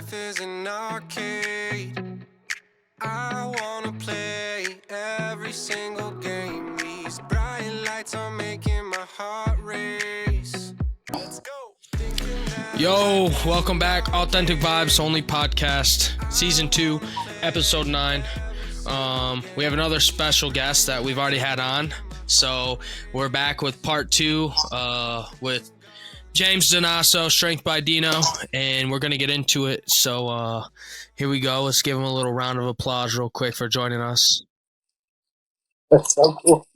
life is an arcade. I wanna play every single game. These bright lights are making my heart race. Let's go. Yo, welcome back. Authentic Vibes Only Podcast, Season 2, Episode 9. We have another special guest that we've already had on. So we're back with Part 2 with James Dinaso, Strength by Dino, and we're going to get into it. So here we go. Let's give him a little round of applause real quick for joining us. That's so cool.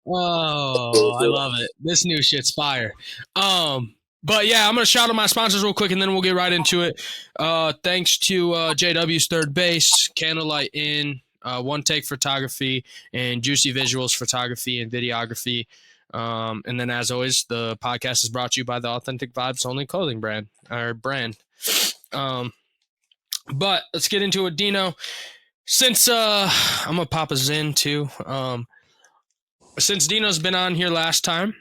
Oh, I love it. This new shit's fire. But yeah, I'm going to shout out my sponsors real quick and then we'll get right into it. Thanks to JW's Third Base, Candlelight Inn, One Take Photography, and Juicy Visuals Photography and Videography. And then as always, the podcast is brought to you by the Authentic Vibes Only clothing brand. But let's get into it, Dino. Since I'm going to pop us in too. Since Dino's been on here last time,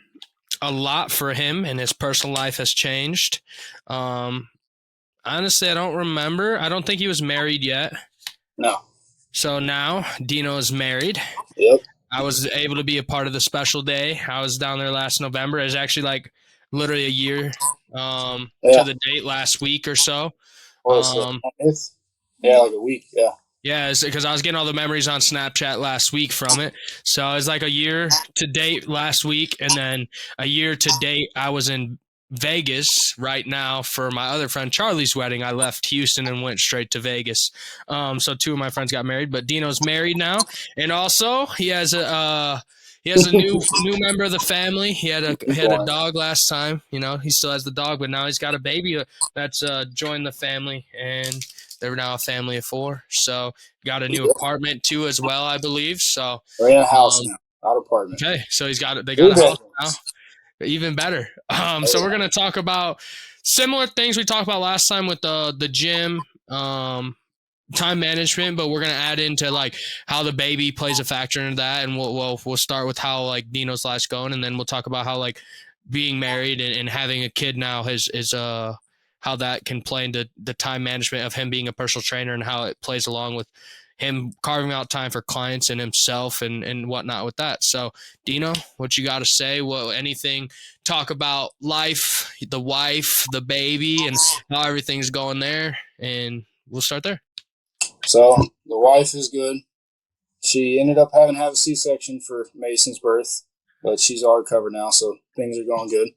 a lot for him and his personal life has changed. Honestly, I don't remember. I don't think he was married yet. No. So now Dino is married. Yep. I was able to be a part of the special day. I was down there last November. It was actually like literally a year to the date last week or so. Like a week, yeah. Yeah, because I was getting all the memories on Snapchat last week from it. So it was like a year to date last week, and then a year to date I was in Vegas right now for my other friend Charlie's wedding. I left Houston and went straight to Vegas. So two of my friends got married, but Dino's married now, and also he has a new member of the family. He had a dog last time. You know, he still has the dog, but now he's got a baby that's joined the family, and they're now a family of 4. So got a new apartment too as well, I believe. So we're in a house now, not apartment. Okay, so they got a house now. Even better. So we're gonna talk about similar things we talked about last time with the gym, time management, but we're gonna add into like how the baby plays a factor into that, and we'll start with how like Dino's life's going, and then we'll talk about how like being married and having a kid now is how that can play into the time management of him being a personal trainer and how it plays along with him carving out time for clients and himself and whatnot with that. So Dino, what you got to say? Anything, talk about life, the wife, the baby, and how everything's going there. And we'll start there. So the wife is good. She ended up having to have a C-section for Mason's birth, but she's all recovered now. So things are going good.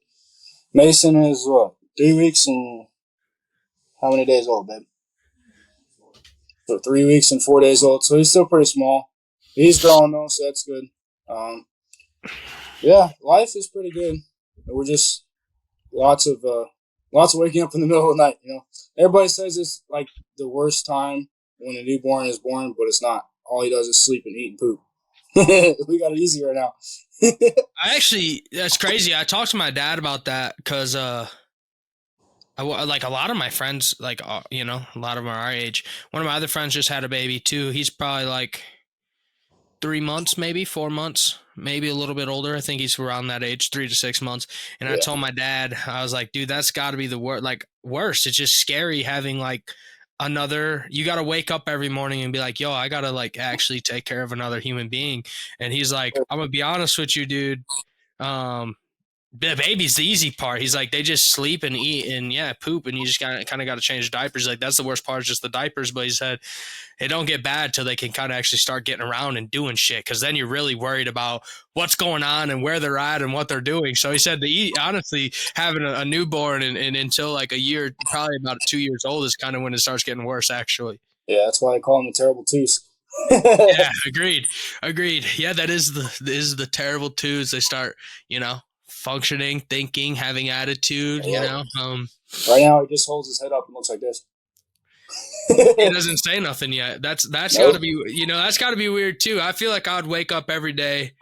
Mason is 3 weeks and how many days old, babe? So 3 weeks and 4 days old. So he's still pretty small. He's growing though, so that's good. Yeah, life is pretty good. We're just lots of waking up in the middle of the night. You know, everybody says it's like the worst time when a newborn is born, but it's not. All he does is sleep and eat and poop. We got it easy right now. That's crazy. I talked to my dad about that because like a lot of my friends, like, you know, a lot of them are our age. One of my other friends just had a baby too. He's probably like 3 months, maybe 4 months, maybe a little bit older. I think he's around that age, 3 to 6 months. And I told my dad, I was like, dude, that's got to be the worst. It's just scary having like you got to wake up every morning and be like, yo, I got to like actually take care of another human being. And he's like, I'm going to be honest with you, dude. The baby's the easy part. He's like, they just sleep and eat and poop, and you just kind of got to change diapers. Like, that's the worst part, is just the diapers. But he said it don't get bad till they can kind of actually start getting around and doing shit, because then you're really worried about what's going on and where they're at and what they're doing. So he said honestly, having a newborn and until like a year, probably about 2 years old, is kind of when it starts getting worse, actually. Yeah, that's why they call them the terrible twos. Yeah, agreed. Yeah, that is the terrible twos. They start, you know, functioning, thinking, having attitude, you know. Right now he just holds his head up and looks like this. He doesn't say nothing yet. That's gotta be, you know, that's gotta be weird too. I feel like I'd wake up every day.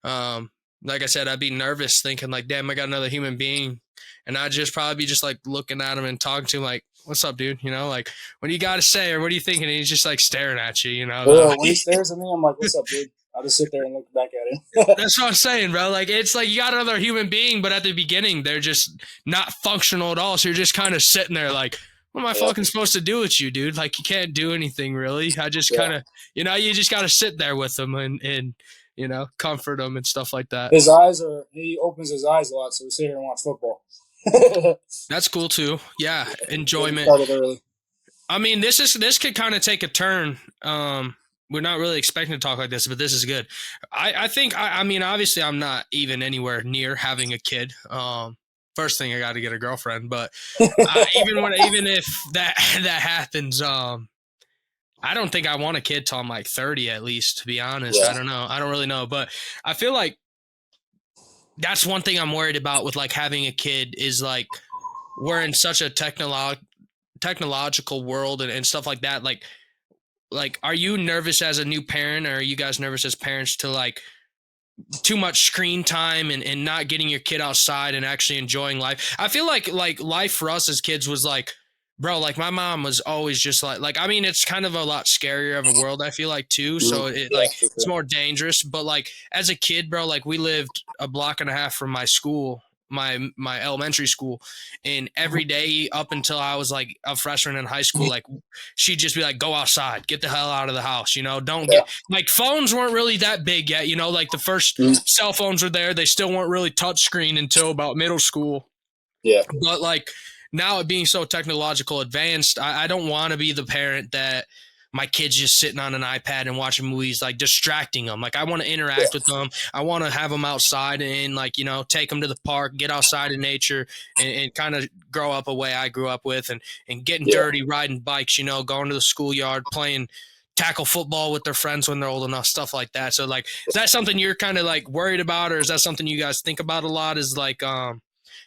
Like I said, I'd be nervous thinking like, damn, I got another human being. And I'd just probably be just like looking at him and talking to him like, what's up, dude? You know, like, what do you got to say? Or what are you thinking? And he's just like staring at you, you know? When he stares at me, I'm like, what's up, dude? I'll just sit there and look back at him. That's what I'm saying, bro. Like, it's like you got another human being, but at the beginning, they're just not functional at all. So you're just kind of sitting there like, what am I fucking supposed to do with you, dude? Like, you can't do anything really. I just kind of, you know, you just got to sit there with them and, you know, comfort them and stuff like that. He opens his eyes a lot, so we sit here and watch football. That's cool too. Yeah. Enjoyment. Started early. I mean, this could kind of take a turn. We're not really expecting to talk like this, but this is good. I think, I mean, obviously I'm not even anywhere near having a kid. First thing I got to get a girlfriend, but even if that happens, I don't think I want a kid till I'm like 30 at least, to be honest. Yeah. I don't know. I don't really know, but I feel like that's one thing I'm worried about with like having a kid is like we're in such a technological world and stuff like that. Like, are you nervous as a new parent, or are you guys nervous as parents to like too much screen time and not getting your kid outside and actually enjoying life? I feel like life for us as kids was like, bro, like my mom was always just like, I mean, it's kind of a lot scarier of a world, I feel like too. So it's more dangerous, but like as a kid, bro, like we lived a block and a half from my school, my elementary school, and every day up until I was like a freshman in high school, like she'd just be like, go outside, get the hell out of the house, you know, don't get like phones weren't really that big yet, you know, like the first cell phones were there, they still weren't really touch screen until about middle school. But like now it being so technological advanced, I don't want to be the parent that my kid's just sitting on an iPad and watching movies, like distracting them. Like I want to interact with them. I want to have them outside and like, you know, take them to the park, get outside in nature and kind of grow up a way I grew up with and getting dirty, riding bikes, you know, going to the schoolyard, playing tackle football with their friends when they're old enough, stuff like that. So like, is that something you're kind of like worried about, or is that something you guys think about a lot? Is like,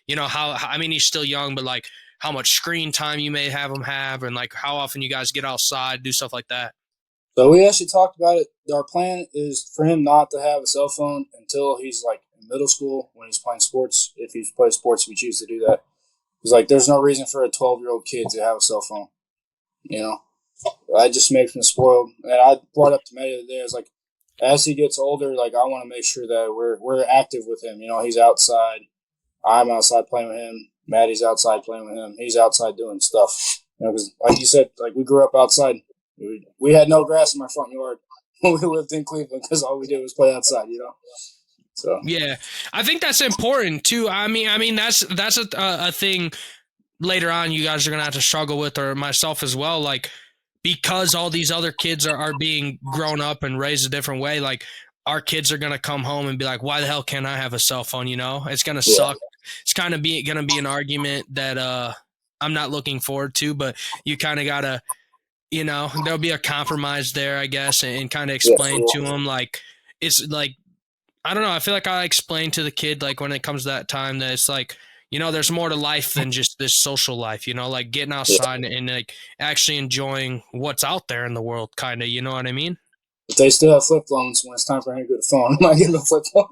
you know, how I mean, he's still young, but like how much screen time you may have him have, and like how often you guys get outside, do stuff like that. So we actually talked about it. Our plan is for him not to have a cell phone until he's like in middle school when he's playing sports. If he plays sports, we choose to do that. Because like, there's no reason for a 12-year-old kid to have a cell phone. You know, I just make him spoiled. And I brought up to Maddie the other day. I was like, as he gets older, like I want to make sure that we're active with him. You know, he's outside. I'm outside playing with him. Maddie's outside playing with him. He's outside doing stuff. You know, because like you said, like we grew up outside. We had no grass in my front yard when we lived in Cleveland because all we did was play outside. You know. So yeah, I think that's important too. I mean that's a thing later on you guys are gonna have to struggle with, or myself as well. Like because all these other kids are being grown up and raised a different way. Like our kids are gonna come home and be like, why the hell can't I have a cell phone? You know, it's gonna suck. It's kind of gonna be an argument that I'm not looking forward to, but you kind of gotta, you know, there'll be a compromise there, I guess, and kind of explain to them like it's like I don't know. I feel like I explain to the kid like when it comes to that time that it's like, you know, there's more to life than just this social life, you know, like getting outside and like actually enjoying what's out there in the world, kind of, you know what I mean? If they still have flip phones when it's time for him to get a phone, I might get him a flip phone.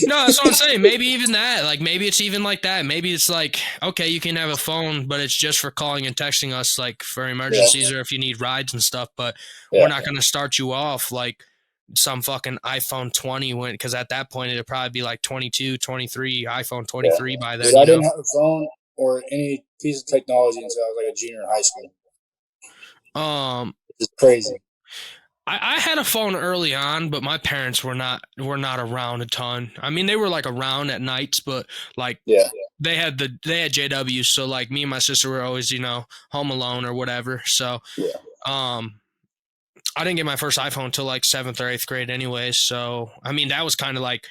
No, that's what I'm saying. Maybe even that. Like, maybe it's even like that. Maybe it's like, okay, you can have a phone, but it's just for calling and texting us, like for emergencies or if you need rides and stuff. But we're not going to start you off like some fucking iPhone 20 when, because at that point it'd probably be like 22, 23, iPhone 23 by then. I didn't have a phone or any piece of technology until I was like a junior in high school. It's crazy. I had a phone early on, but my parents were not around a ton. I mean, they were like around at nights, but like they had JWs, so like me and my sister were always, you know, home alone or whatever. So I didn't get my first iPhone until like 7th or 8th grade anyway. So I mean, that was kind of like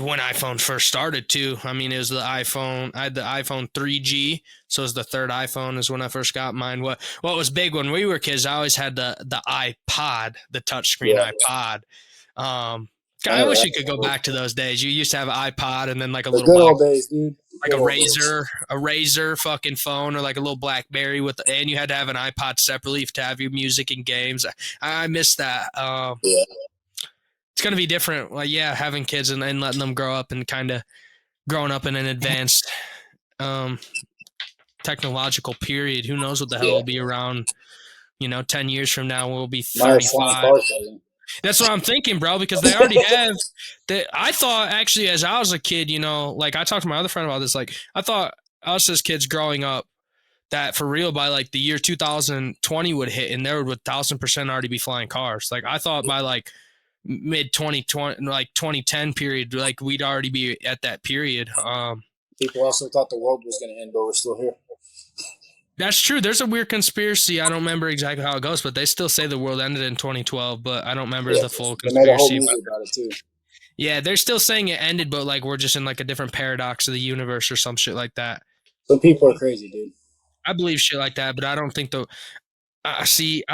when iPhone first started too. I mean, it was I had the iPhone 3G, so it was the third iPhone is when I first got mine. What was big when we were kids, I always had the iPod, the touchscreen iPod. I wish you could go back to those days. You used to have an iPod and then like a little good old days, dude. Like a razor fucking phone, or like a little BlackBerry and you had to have an iPod separately to have your music and games. I miss that. It's going to be different. Like, having kids and letting them grow up and kind of growing up in an advanced technological period. Who knows what the hell will be around, you know, 10 years from now. We'll be 35. That's what I'm thinking, bro, because they already have that. I thought actually, as I was a kid, like I talked to my other friend about this, like I thought us as kids growing up that for real by like the year 2020 would hit and there would 1,000% already be flying cars. Like I thought by like mid 2020, like 2010 period, like we'd already be at that period. People also thought the world was going to end, but we're still here. That's true. There's a weird conspiracy. I don't remember exactly how it goes, but they still say the world ended in 2012, but I don't remember the full They made a whole conspiracy. movie about it too. Yeah, they're still saying it ended, but like we're just in like a different paradox of the universe or some shit like that. Some people are crazy, dude. I believe shit like that, but I don't think I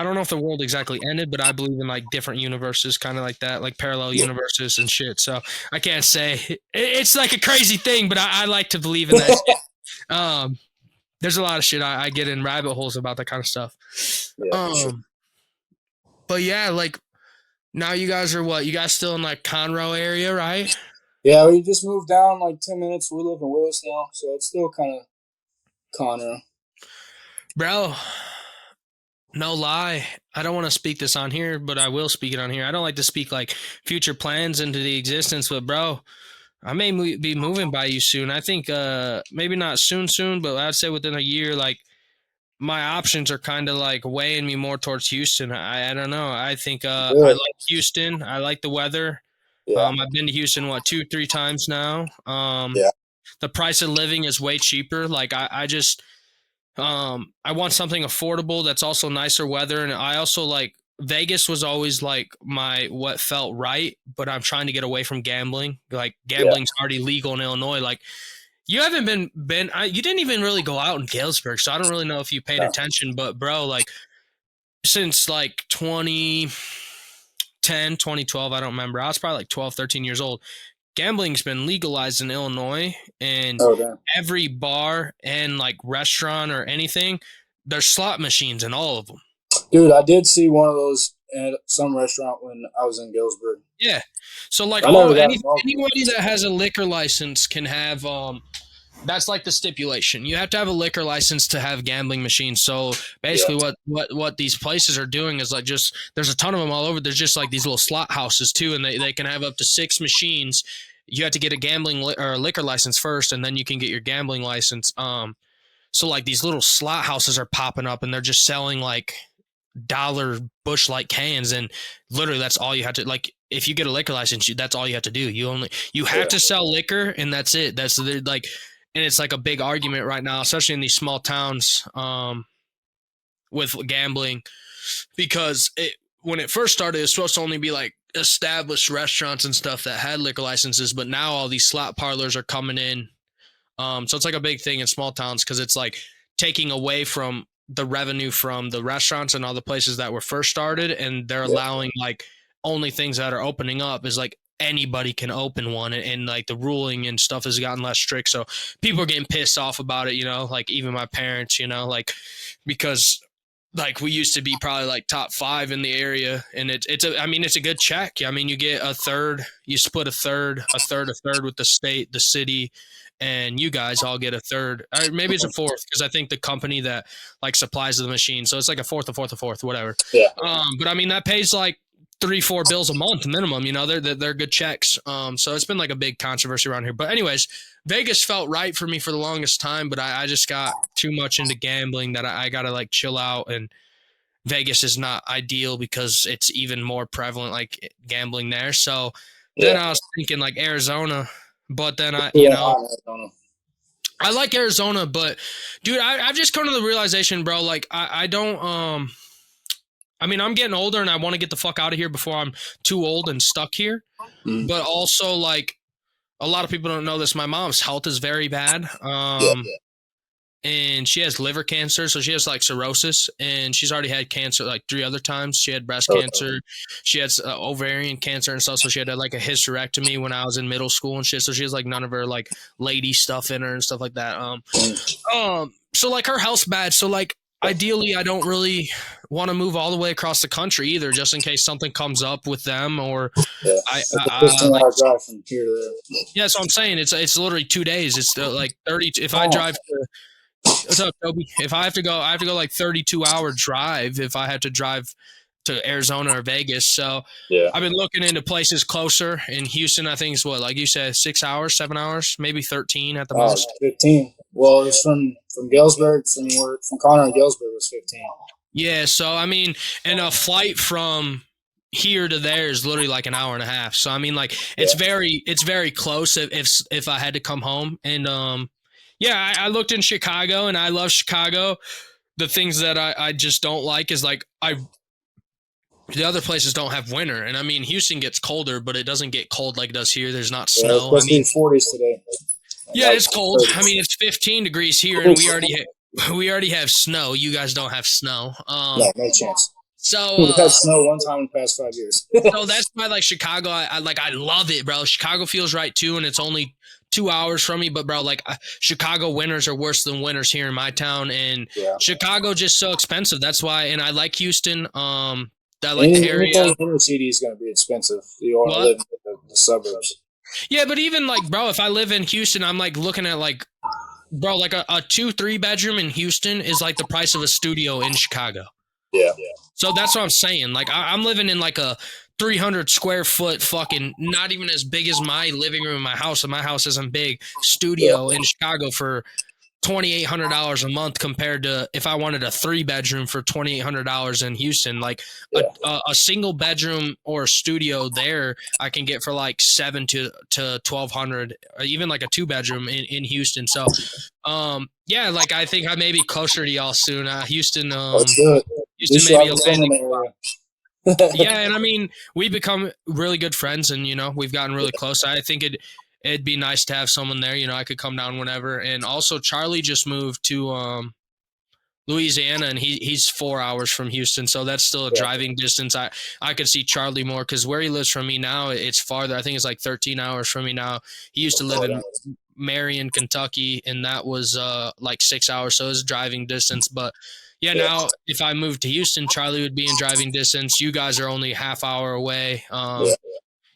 don't know if the world exactly ended, but I believe in like different universes, kind of like that, like parallel universes and shit. So I can't say it's like a crazy thing, but I like to believe in that shit. There's a lot of shit I get in rabbit holes about that kind of stuff. Yeah, sure. But yeah, like now you guys are what? You guys still in like Conroe area, right? Yeah, we just moved down like 10 minutes. We live in Willis now, so it's still kind of Conroe. Bro, no lie. I don't want to speak this on here, but I will speak it on here. I don't like to speak like future plans into the existence, but bro, I may be moving by you soon. I think maybe not soon, but I'd say within a year. Like my options are kind of like weighing me more towards Houston. I don't know. I think I like Houston. I like the weather. Yeah. I've been to Houston 2-3 times now. Yeah. The price of living is way cheaper. Like I just I want something affordable that's also nicer weather, and I also like Vegas was always like my what felt right, but I'm trying to get away from gambling. Like gambling's already legal in Illinois. Like you haven't you didn't even really go out in Galesburg, so I don't really know if you paid attention, but bro, like since like 2010, 2012, I don't remember. I was probably like 12, 13 years old. Gambling's been legalized in Illinois, and every bar and like restaurant or anything, there's slot machines in all of them. Dude, I did see one of those at some restaurant when I was in Galesburg. Yeah. So like anybody that has a liquor license can have that's like the stipulation. You have to have a liquor license to have gambling machines. So basically what these places are doing is like just there's a ton of them all over. There's just like these little slot houses too, and they can have up to 6 machines. You have to get a gambling or liquor license first, and then you can get your gambling license. So like these little slot houses are popping up, and they're just selling like dollar Busch Light cans, and literally that's all you have to like. If you get a liquor license, that's all you have to do. You have to sell liquor, and that's it. That's like. And it's like a big argument right now, especially in these small towns with gambling, because when it first started, it was supposed to only be like established restaurants and stuff that had liquor licenses, but now all these slot parlors are coming in. So it's like a big thing in small towns because it's like taking away from the revenue from the restaurants and all the places that were first started, and they're allowing like only things that are opening up is like anybody can open one, and like the ruling and stuff has gotten less strict, so people are getting pissed off about it, like even my parents, like because like we used to be probably like top 5 in the area, and it's a good check. I mean, you get a third, you split a third with the state, the city, and you guys all get a third, or maybe it's a fourth, because I think the company that like supplies the machine, so it's like a fourth, whatever. But I mean that pays like 3-4 bills a month minimum, they're good checks. So it's been like a big controversy around here. But anyways, Vegas felt right for me for the longest time, but I just got too much into gambling that I gotta like chill out, and Vegas is not ideal because it's even more prevalent like gambling there. So then I was thinking like Arizona, but then I like Arizona, but dude, I've just come to the realization, bro, like I don't I mean, I'm getting older and I want to get the fuck out of here before I'm too old and stuck here. But also, like, a lot of people don't know this. My mom's health is very bad. And she has liver cancer. So she has like cirrhosis, and she's already had cancer like 3 other times. She had breast cancer. She has ovarian cancer and stuff. So she had like a hysterectomy when I was in middle school and shit. So she has like none of her like lady stuff in her and stuff like that. So like her health's bad. So like, ideally, I don't really want to move all the way across the country either, just in case something comes up with them, or like, drive from here to there. Yeah, so I'm saying it's literally 2 days. It's like 30. If I drive to, what's up, Toby? If I have to go like 32-hour drive. If I have to drive to Arizona or Vegas. So Yeah. I've been looking into places closer in Houston. I think it's what, like you said, 6 hours, 7 hours, maybe 13 at the most. 15. Well, it was from Galesburg, from Connor and Galesburg was 15. Yeah. So, I mean, and a flight from here to there is literally like an hour and a half. So, I mean, like it's very close if I had to come home. And, yeah, I looked in Chicago and I love Chicago. The things that I just don't like is like the other places don't have winter. And I mean, Houston gets colder, but it doesn't get cold like it does here. There's not Yeah, snow. it's supposed to be 40s today. Yeah, it's cold. I mean, it's 15 degrees here, and we already have snow. You guys don't have snow. No chance. So We've had snow one time in the past 5 years. so that's why like Chicago, I love it, bro. Chicago feels right too, and it's only 2 hours from me. But bro, like Chicago winters are worse than winters here in my town, and Chicago just so expensive. That's why, and I like Houston. I like the area. Inner city is going to be expensive. You want to live in the suburbs. Yeah, but even like, bro, if I live in Houston, I'm like looking at like, bro, like a 2-3 bedroom in Houston is like the price of a studio in Chicago. Yeah. So that's what I'm saying. Like I'm living in like a 300 square foot fucking, not even as big as my living room in my house, and my house isn't big, studio in Chicago for $2,800 a month compared to if I wanted a 3-bedroom for $2,800 in Houston. Like a single bedroom or a studio there, I can get for like $700 to $1,200, even like a 2-bedroom in Houston. So, yeah, like I think I may be closer to y'all soon. Houston, Houston may be a landing. Yeah, and I mean, we become really good friends, and we've gotten really close. I think it'd be nice to have someone there. I could come down whenever. And also, Charlie just moved to Louisiana, and he's 4 hours from Houston, so that's still a driving distance. I could see Charlie more because where he lives from me now, it's farther. I think it's like 13 hours from me now. He used to live in Marion, Kentucky, and that was like 6 hours, so it's driving distance. But yeah, now if I moved to Houston, Charlie would be in driving distance. You guys are only a half hour away.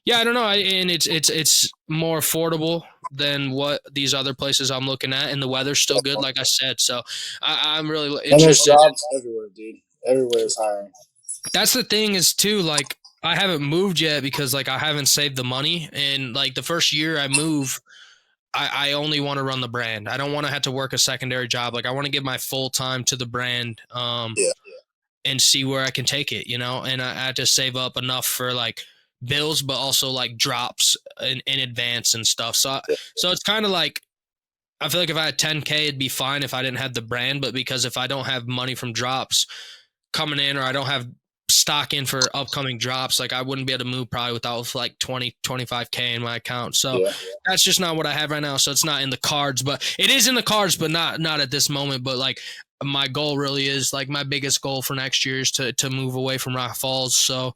Yeah, I don't know, and it's more affordable than what these other places I'm looking at, and the weather's still good, like I said. So I'm really interested. And there's jobs everywhere, dude. Everywhere is hiring. That's the thing is too, like I haven't moved yet because like I haven't saved the money, and like the first year I move, I only want to run the brand. I don't want to have to work a secondary job. Like I want to give my full time to the brand, and see where I can take it, and I had to save up enough for like bills, but also like drops in advance and stuff. So it's kind of like, I feel like if I had 10K, it'd be fine if I didn't have the brand, but because if I don't have money from drops coming in, or I don't have stock in for upcoming drops, like I wouldn't be able to move probably without like 25K in my account. So that's just not what I have right now. So it's not in the cards, but it is in the cards, but not at this moment. But like my goal really is, like my biggest goal for next year is to move away from Rock Falls. So,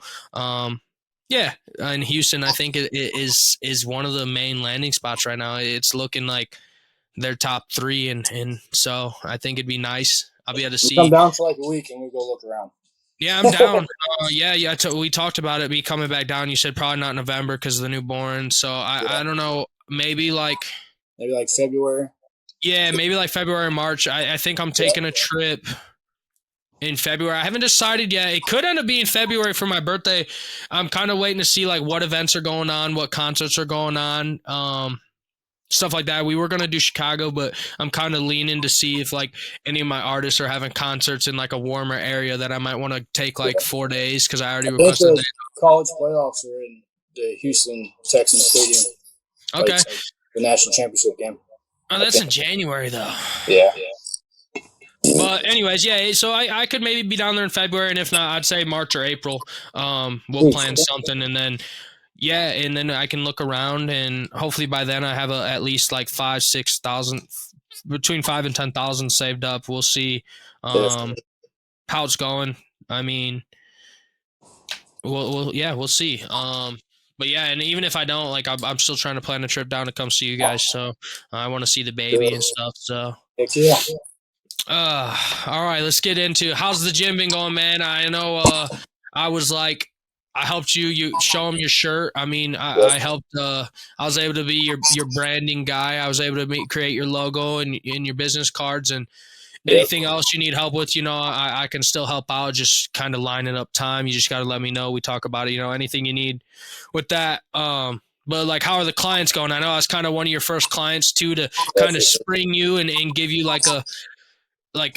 yeah, in Houston, I think it is one of the main landing spots right now. It's looking like they're top 3, and so I think it'd be nice. I'll be able to see. Come down for like a week and we go look around. Yeah, I'm down. We talked about it be coming back down. You said probably not November because of the newborn. So I don't know. Maybe like February. Yeah, maybe like February, March. I think I'm taking a trip in February. I haven't decided yet. It could end up being February for my birthday. I'm kind of waiting to see like what events are going on, what concerts are going on, stuff like that. We were going to do Chicago, but I'm kind of leaning to see if like any of my artists are having concerts in like a warmer area that I might want to take like 4 days because I already requested that. College playoffs are in the Houston Texans Stadium. Okay. Like the national championship game. Oh, that's in January though. Yeah. But anyways, yeah, so I could maybe be down there in February, and if not, I'd say March or April. We'll plan something, and then I can look around, and hopefully by then I have at least like 5,000-6,000, between 5,000 and 10,000 saved up. We'll see how it's going. I mean, we'll see. But yeah, and even if I don't, like, I'm still trying to plan a trip down to come see you guys. So I want to see the baby and stuff. So heck yeah. All right, let's get into how's the gym been going, man. I know I was like, I helped you show him your shirt. I mean, I helped. I was able to be your branding guy. I was able to create your logo and your business cards, and Yeah. anything else you need help with, I can still help out. Just kind of lining up time. You just got to let me know. We talk about it. Anything you need with that. But like, how are the clients going? I know I was kind of one of your first clients too, to kind of spring you and give you like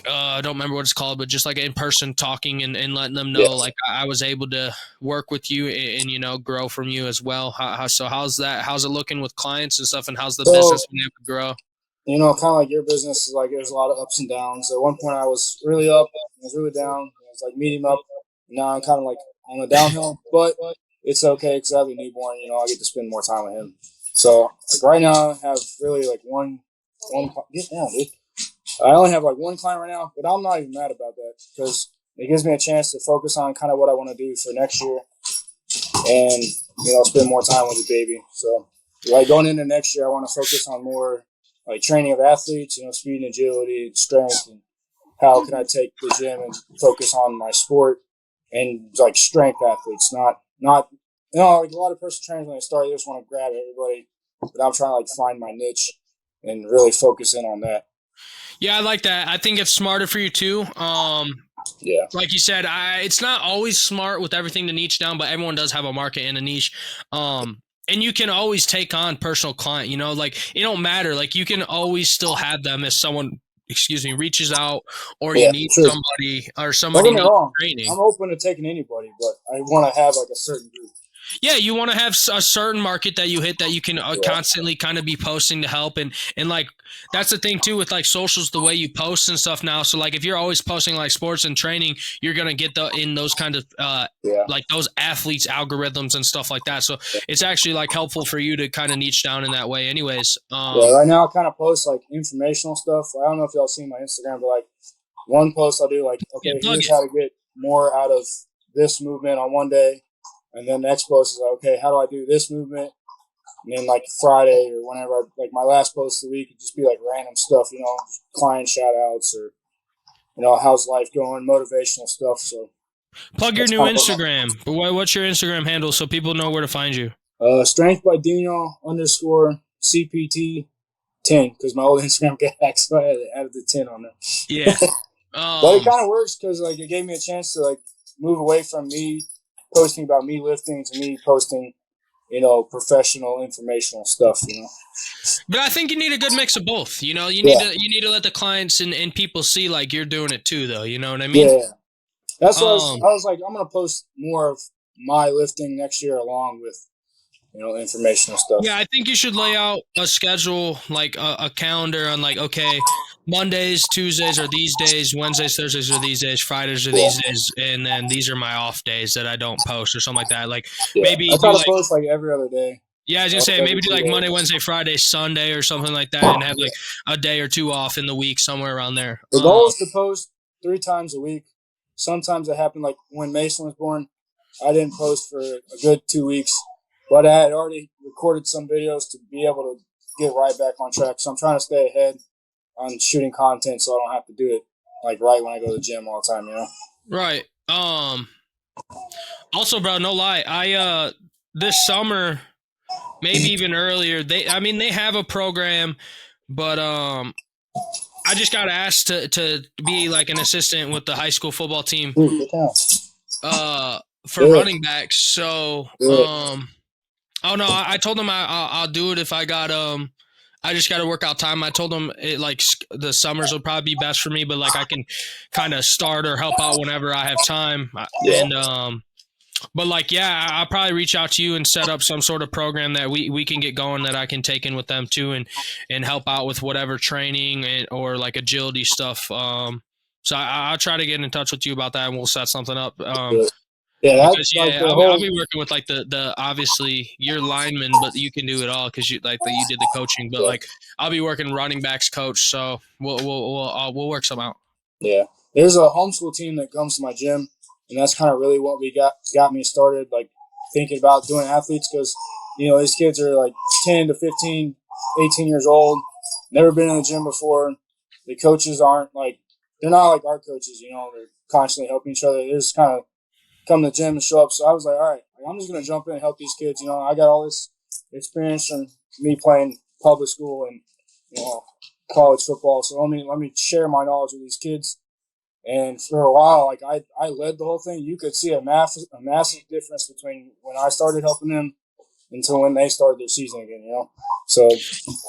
I don't remember what it's called, but just like in person talking and letting them know, like I was able to work with you and grow from you as well. So how's that? How's it looking with clients and stuff? And how's the business been able to grow? Kind of like your business is like there's a lot of ups and downs. At one point, I was really up, I was really down. I was like medium up. Now I'm kind of like on the downhill, but it's okay because I have a newborn. I get to spend more time with him. So like right now, I have really like one. Get down, dude. I only have like one client right now, but I'm not even mad about that because it gives me a chance to focus on kind of what I want to do for next year and spend more time with the baby. So like going into next year, I want to focus on more like training of athletes, speed and agility, strength, and how can I take the gym and focus on my sport and like strength athletes, not like a lot of personal trainers when they start, they just want to grab everybody, but I'm trying to like find my niche and really focus in on that. Yeah, I like that. I think it's smarter for you too. Yeah. Like you said, it's not always smart with everything to niche down, but everyone does have a market and a niche. And you can always take on personal client, like it don't matter. Like you can always still have them if someone, reaches out or you need Sure. somebody or Don't somebody get me needs wrong. training. I'm open to taking anybody, but I want to have like a certain group. Yeah, you want to have a certain market that you hit that you can constantly kind of be posting to help and like that's the thing too with like socials, the way you post and stuff now. So like if you're always posting like sports and training, you're gonna get in those kind of like those athletes algorithms and stuff like that. So it's actually like helpful for you to kind of niche down in that way. Anyways, right now I kind of post like informational stuff. I don't know if y'all seen my Instagram, but like one post I'll do like, okay, here's how to get more out of this movement on one day. And then the next post is like, okay, how do I do this movement? And then like Friday or whenever, like my last post of the week, would just be like random stuff, client shout outs or, how's life going, motivational stuff. So plug your new Instagram. What's your Instagram handle so people know where to find you? Strength by Dino _ CPT 10 because my old Instagram got hacked, so I added the 10 on there. Yeah. But it kind of works because like it gave me a chance to like move away from me posting about me lifting to me posting, professional informational stuff. But I think you need a good mix of both. You need to let the clients and people see like you're doing it too, though. You know what I mean? Yeah. That's what I was like. I'm gonna post more of my lifting next year along with informational stuff. Yeah, I think you should lay out a schedule, like a calendar on like, okay, Mondays, Tuesdays are these days, Wednesdays, Thursdays are these days, Fridays are these days, and then these are my off days that I don't post or something like that. Like maybe I try to post like every other day. Yeah, I was gonna say maybe do like Monday, Wednesday, Friday, Sunday, or something like that, and have like a day or two off in the week somewhere around there. The goal is to post 3 times a week. Sometimes it happened like when Mason was born. I didn't post for a good 2 weeks, but I had already recorded some videos to be able to get right back on track. So I'm trying to stay ahead on shooting content so I don't have to do it like right when I go to the gym all the time. Right. Also, bro, no lie, I this summer, maybe even earlier, they have a program, but I just got asked to be like an assistant with the high school football team for running backs. So oh no, I told them I'll do it if I got I just got to work out time. I told them it like the summers will probably be best for me, but like I can kind of start or help out whenever I have time. And but like, yeah, I'll probably reach out to you and set up some sort of program that we can get going that I can take in with them too and help out with whatever training or like agility stuff. So I'll try to get in touch with you about that and we'll set something up. Because, I'll be working with like the obviously you're lineman, but you can do it all because you did the coaching. But like I'll be working running backs coach, so we'll work some out. Yeah, there's a homeschool team that comes to my gym, and that's kind of really what got me started, like thinking about doing athletes because these kids are like 10 to 15, 18 years old, never been in the gym before. The coaches aren't like they're not like our coaches. They're constantly helping each other. They're just kind of come to the gym and show up. So I was like, all right, I'm just going to jump in and help these kids. I got all this experience from me playing public school and, college football. So let me share my knowledge with these kids. And for a while, like I led the whole thing. You could see a massive difference between when I started helping them until when they started their season again. You know, so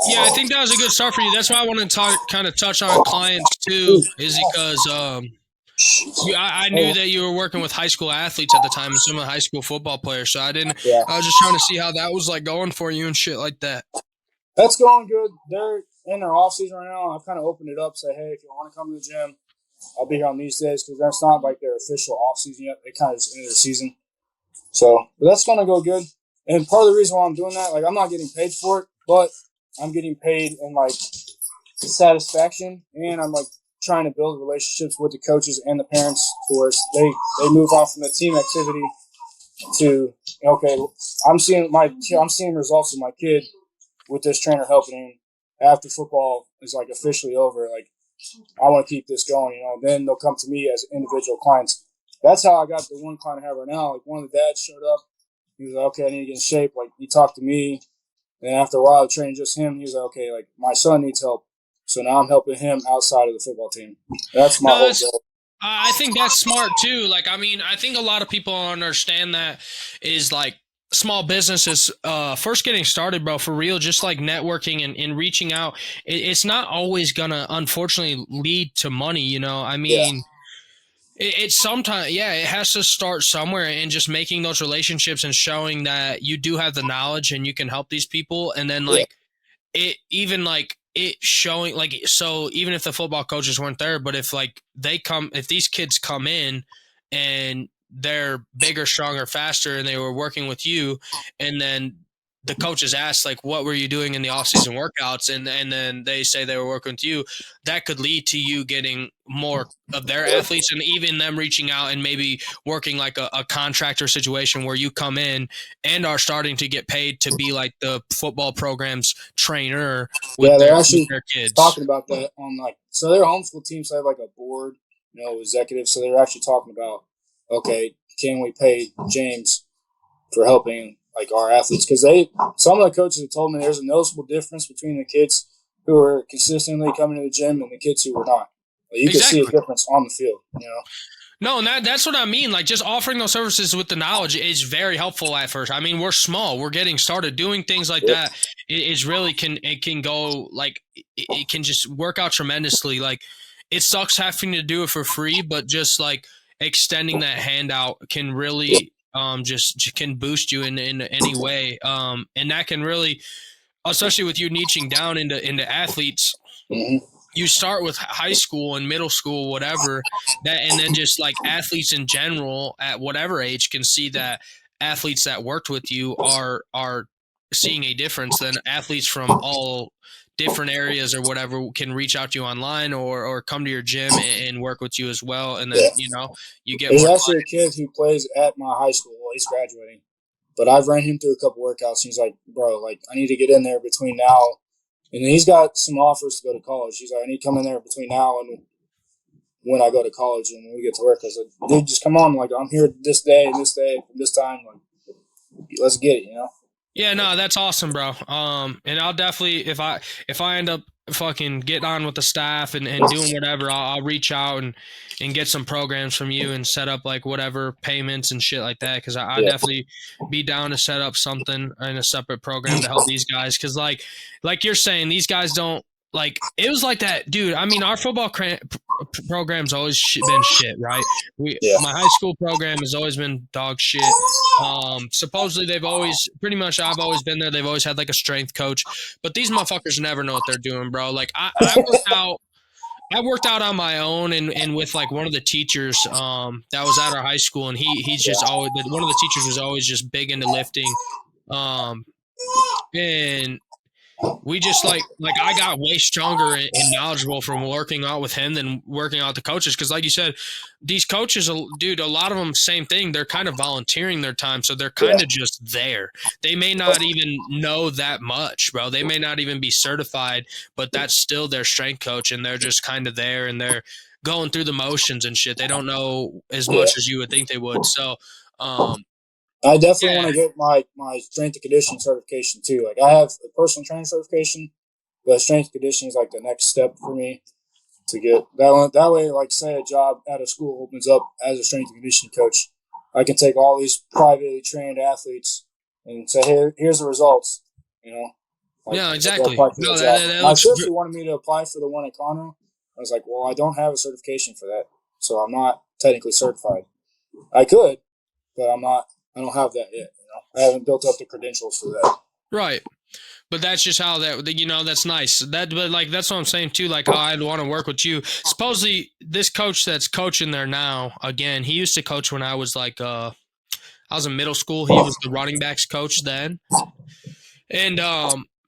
Yeah, I think that was a good start for you. That's why I want to kind of touch on clients too, is because I knew that you were working with high school athletes at the time and some of the high school football players. So yeah, I was just trying to see how that was like going for you and shit like that. that's going good. They're in their off season right now. I've kind of opened it up. Say, hey, if you want to come to the gym, I'll be here on these days because that's not like their official off season yet. They kind of just ended their season. So, but that's going to go good. And part of the reason why I'm doing that, like, I'm not getting paid for it, but I'm getting paid in like satisfaction, and I'm like trying to build relationships with the coaches and the parents for us. They move on from the team activity to okay, I'm seeing results of my kid with this trainer helping him after football is like officially over. Like I want to keep this going, you know. Then they'll come to me as individual clients. That's how I got the one client I have right now. Like one of the dads showed up. He was like, okay, I need to get in shape. Like he talked to me. And after a while, training just him, he was like, okay, like my son needs help. So now I'm helping him outside of the football team. That's my No, whole that's goal. I think that's smart too. Like, I mean, I think a lot of people understand that is like small businesses first getting started, bro, for real, just like networking and reaching out. It's not always gonna, unfortunately, lead to money. You know, I Yeah, mean, it's sometimes, yeah, it has to start somewhere and just making those relationships and showing that you do have the knowledge and you can help these people. And then yeah, like it showing like, so even if the football coaches weren't there, but if these kids come in and they're bigger, stronger, faster, and they were working with you, and then the coaches ask like, what were you doing in the off-season workouts, and then they say they were working with you, that could lead to you getting more of their athletes and even them reaching out and maybe working like a contractor situation where you come in and are starting to get paid to be like the football program's trainer yeah. They're with actually their kids. talking about that on like so their homeschool teams have like a board, you know, executive. So they're actually talking about okay, can we pay James for helping like our athletes? Because some of the coaches have told me there's a noticeable difference between the kids who are consistently coming to the gym and the kids who were not. Like, you can see a Exactly. difference on the field, you know. No, and that's what I mean. Like just offering those services with the knowledge is very helpful at first. I mean, we're small, we're getting started. Doing things like Yep. that is really can go like it can just work out tremendously. Like it sucks having to do it for free, but just like extending that handout can really just can boost you in any way. And that can really, especially with you niching down into athletes, Mm-hmm. you start with high school and middle school, whatever that, and then just like athletes in general at whatever age can see that athletes that worked with you are seeing a difference. Then athletes from all different areas or whatever can reach out to you online or come to your gym and work with you as well. And Yeah. then, you get There's more actually a clients. kid who plays at my high school. Well, he's graduating, but I've ran him through a couple workouts. And he's like, bro, like I need to get in there between now, and then he's got some offers to go to college. He's like, I need to come in there between now and when I go to college and when we get to work. I said, dude, just come on. Like I'm here this day and this time. Like let's get it. You know. Yeah, no, that's awesome, bro. And I'll definitely if I end up fucking getting on with the staff and doing whatever, I'll reach out and get some programs from you and set up like whatever payments and shit like that. Because I Yeah. definitely be down to set up something in a separate program to help these guys. Because like you're saying, these guys don't like it was like that, dude. I mean, our football program's always been shit, right? Yeah. My high school program has always been dog shit. Supposedly they've always pretty much I've always been there. They've always had like a strength coach, but these motherfuckers never know what they're doing, bro. Like I worked out on my own and with like one of the teachers that was at our high school, and he's just Yeah. always one of the teachers was always just big into lifting. Um and we just like I got way stronger and knowledgeable from working out with him than working out with the coaches, because like you said, these coaches, dude, a lot of them same thing, they're kind of volunteering their time, so they're Yeah. kind of just there. They may not even know that much, bro. They may not even be certified, but that's still their strength coach, and they're just kind of there and they're going through the motions and shit. They don't know as Yeah. much as you would think they would. So um I definitely yeah. want to get my strength and conditioning certification too. Like I have a personal training certification, But strength and conditioning is like the next step for me to get that one. That way, like say a job at a school opens up as a strength and conditioning coach, I can take all these privately trained athletes and say, "Hey, here's the results." You know, like Yeah, they'll exactly. apply for No, the that, job. that, that My looks sister wanted me to apply for the one at Conroe. I was like, "Well, I don't have a certification for that, so I'm not technically certified. I could, but I'm not. I don't have that yet. I haven't built up the credentials for that." right. But that's just how that's nice. But like, that's what I'm saying too. Like, how I'd want to work with you. Supposedly, this coach that's coaching there now, again, he used to coach when I was like, I was in middle school. He was the running backs coach then, and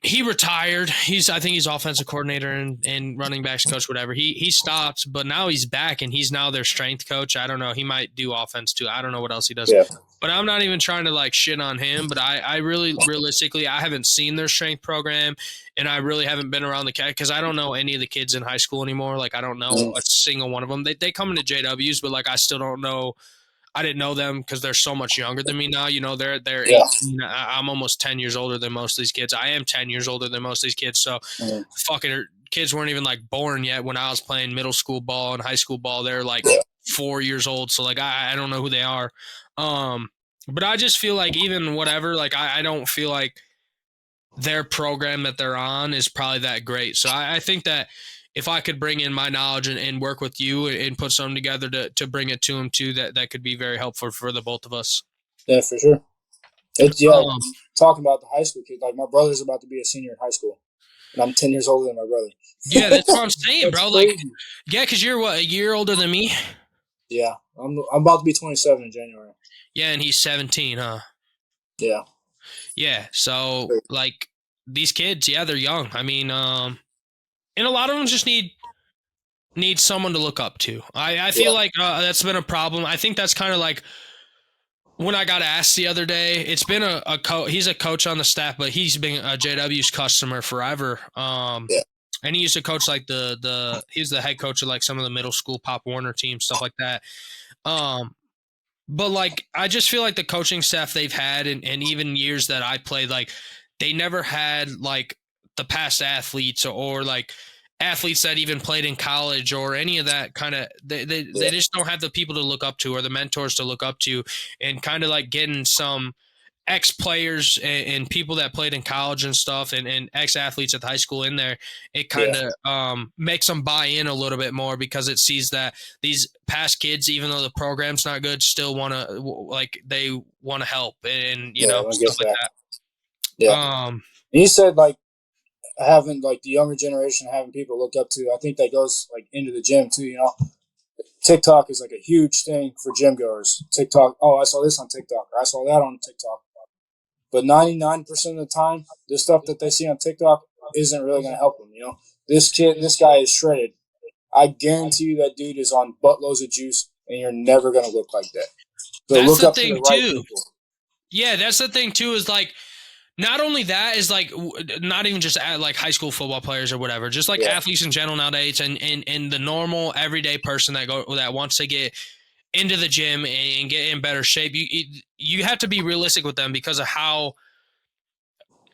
he retired. I think he's offensive coordinator and running backs coach, whatever. He stopped, but now he's back and he's now their strength coach. I don't know. He might do offense too. I don't know what else he does. Yeah. But I'm not even trying to like shit on him. But I really realistically, I haven't seen their strength program, and I really haven't been around the cat because I don't know any of the kids in high school anymore. Like I don't know a single one of them. They come into JWs, but like I still don't know. I didn't know them because they're so much younger than me now. You know, they're Yeah. 18. I'm almost 10 years older than most of these kids. I am 10 years older than most of these kids. So fucking kids weren't even like born yet when I was playing middle school ball and high school ball. They're like 4 years old. So like I don't know who they are. But I just feel like even whatever, like I don't feel like their program that they're on is probably that great. So I think that if I could bring in my knowledge and work with you and put something together to bring it to them too, that could be very helpful for the both of us. Yeah, for sure. Talking about the high school kid, like my brother's about to be a senior in high school, and I'm 10 years older than my brother. Yeah, that's what I'm saying, bro. Like, Crazy. yeah, because you're what, a year older than me? Yeah, I'm about to be 27 in January. Yeah, and he's 17, huh? Yeah. Yeah, so like these kids, yeah, they're young. I mean, and a lot of them just need someone to look up to. I feel like that's been a problem. I think that's kind of like when I got asked the other day. It's been he's a coach on the staff, but he's been a JW's customer forever. And he used to coach like he's the head coach of like some of the middle school Pop Warner teams, stuff like that. But like I just feel like the coaching staff they've had and even years that I played, like they never had like the past athletes or like athletes that even played in college or any of that kind of they just don't have the people to look up to or the mentors to look up to, and kind of like getting some ex players and people that played in college and stuff and ex athletes at the high school in there. It kind of makes them buy in a little bit more because it sees that these past kids, even though the program's not good, still want to like they want to help and you know stuff like that. Yeah. You said like having like the younger generation having people look up to. I think that goes like into the gym too. You know, TikTok is like a huge thing for gym goers. TikTok. Oh, I saw this on TikTok. Or I saw that on TikTok. But 99% of the time, the stuff that they see on TikTok isn't really going to help them. You know, this guy is shredded. I guarantee you that dude is on buttloads of juice, and you're never going to look like that. So that's look the up thing to the right too. people. Yeah, that's the thing too. Is like not only that is like not even just like high school football players or whatever, just like athletes in general nowadays, and the normal everyday person that wants to get into the gym and get in better shape. You have to be realistic with them because of how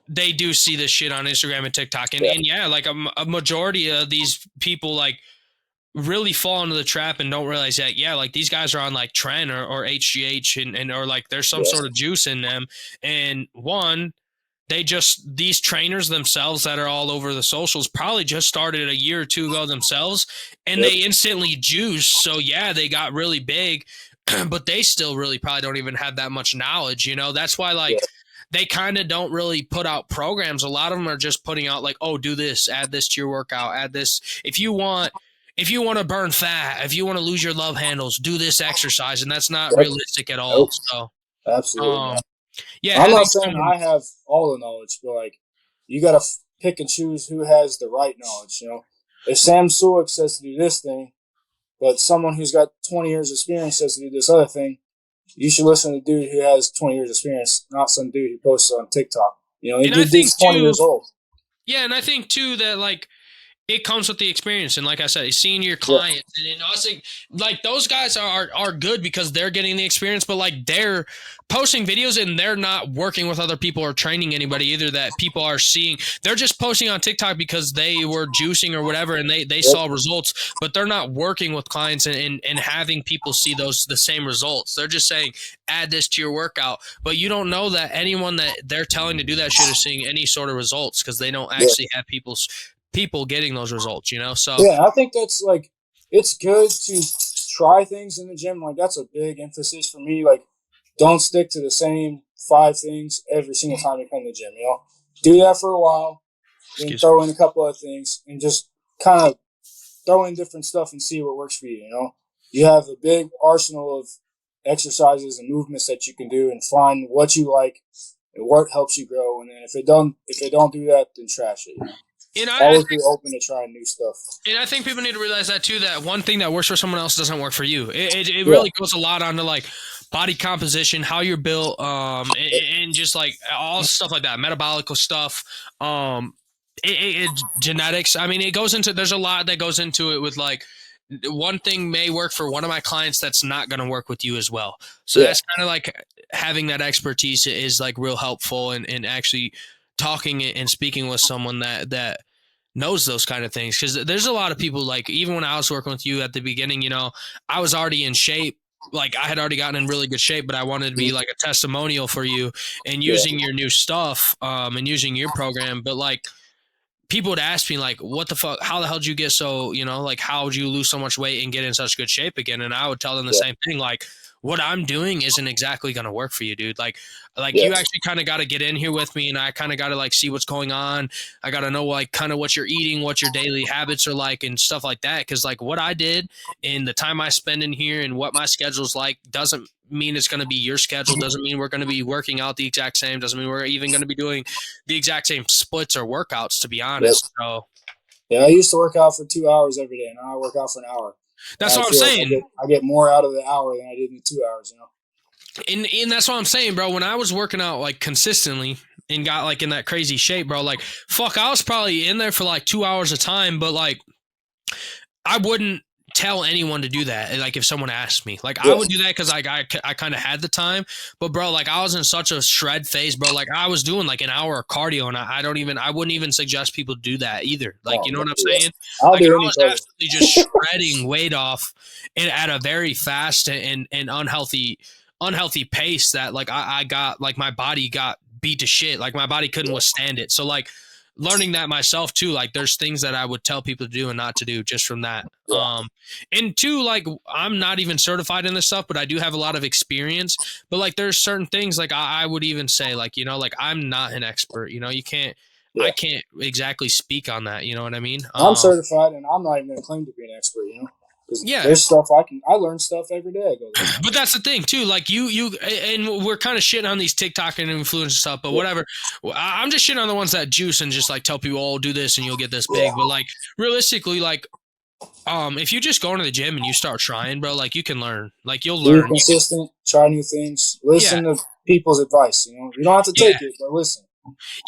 they do see this shit on Instagram and TikTok. And like a majority of these people like really fall into the trap and don't realize that, like these guys are on like Tren or HGH and or like there's some sort of juice in them. And these trainers themselves that are all over the socials probably just started a year or two ago themselves and they instantly juice. So they got really big, but they still really probably don't even have that much knowledge. You know, that's why like they kind of don't really put out programs. A lot of them are just putting out like, oh, do this, add this to your workout, add this. If you want to burn fat, if you want to lose your love handles, do this exercise. And that's not realistic at all. So Absolutely. yeah, I'm not saying I have all the knowledge, but like you got to pick and choose who has the right knowledge. You know, if Sam Sulek says to do this thing, but someone who's got 20 years experience says to do this other thing, you should listen to the dude who has 20 years experience, not some dude who posts on TikTok. You know, and I think 20 years old. Yeah, and I think too that like it comes with the experience. And like I said, seeing your clients and us, like those guys are good because they're getting the experience, but like they're posting videos and they're not working with other people or training anybody either that people are seeing. They're just posting on TikTok because they were juicing or whatever and they saw results, but they're not working with clients and having people see the same results. They're just saying, add this to your workout, but you don't know that anyone that they're telling to do that shit is seeing any sort of results because they don't actually have people getting those results, you know? So yeah, I think that's like, it's good to try things in the gym. Like, that's a big emphasis for me. Like, don't stick to the same 5 things every single time you come to the gym, you know? Do that for a while, then throw in a couple of things and just kind of throw in different stuff and see what works for you, you know? You have a big arsenal of exercises and movements that you can do and find what you like and what helps you grow. And then if it don't do that, then trash it, you know? and Always be open to trying new stuff. and I think people need to realize that too, that one thing that works for someone else doesn't work for you. It really goes a lot onto like body composition, how you're built, and just like all stuff like that, metabolic stuff, genetics. I mean, there's a lot that goes into it with like, one thing may work for one of my clients that's not going to work with you as well. So that's kind of like having that expertise is like real helpful and actually talking and speaking with someone that knows those kind of things. Cause there's a lot of people, like even when I was working with you at the beginning, you know, I was already in shape. Like I had already gotten in really good shape, but I wanted to be like a testimonial for you and using your new stuff, and using your program. But like, people would ask me like, what the fuck, how the hell did you get so, you know, like how would you lose so much weight and get in such good shape again? And I would tell them the same thing. Like, what I'm doing isn't exactly going to work for you, dude. Like you actually kind of got to get in here with me and I kind of got to like see what's going on. I got to know like kind of what you're eating, what your daily habits are like and stuff like that. Cause like what I did and the time I spend in here and what my schedule's like doesn't mean it's going to be your schedule. Doesn't mean we're going to be working out the exact same. Doesn't mean we're even going to be doing the exact same splits or workouts, to be honest. So yeah, I used to work out for 2 hours every day. Now I work out for an hour. that's what I'm saying. Like I get more out of the hour than I did in the 2 hours, you know? And that's what I'm saying, bro. When I was working out like consistently and got like in that crazy shape, bro, like fuck, I was probably in there for like 2 hours a time, but like I wouldn't tell anyone to do that. Like if someone asked me, like I would do that because I kind of had the time, but bro, like I was in such a shred phase, bro. Like I was doing like an hour of cardio and I wouldn't even suggest people do that either. Like, you know what I'm saying? I'll Like do I any was cardio. absolutely just shredding weight off and at a very fast and unhealthy pace that like I got, like my body got beat to shit. Like my body couldn't withstand it. So like learning that myself too, like there's things that I would tell people to do and not to do just from that. And two, like I'm not even certified in this stuff, but I do have a lot of experience. But like there's certain things like I would even say like, you know, like I'm not an expert, you know, I can't exactly speak on that. You know what I mean? I'm certified and I'm not even going to claim to be an expert, you know? Because there's stuff I learn stuff every day. I go there. But that's the thing too. Like you, and we're kind of shitting on these TikTok and influencer stuff, but whatever. I'm just shitting on the ones that juice and just like tell people, oh, do this and you'll get this big. But like realistically, like, if you just go into the gym and you start trying, bro, like you can learn. Like you'll learn. Be consistent, try new things, listen to people's advice. You know, you don't have to take it, but listen.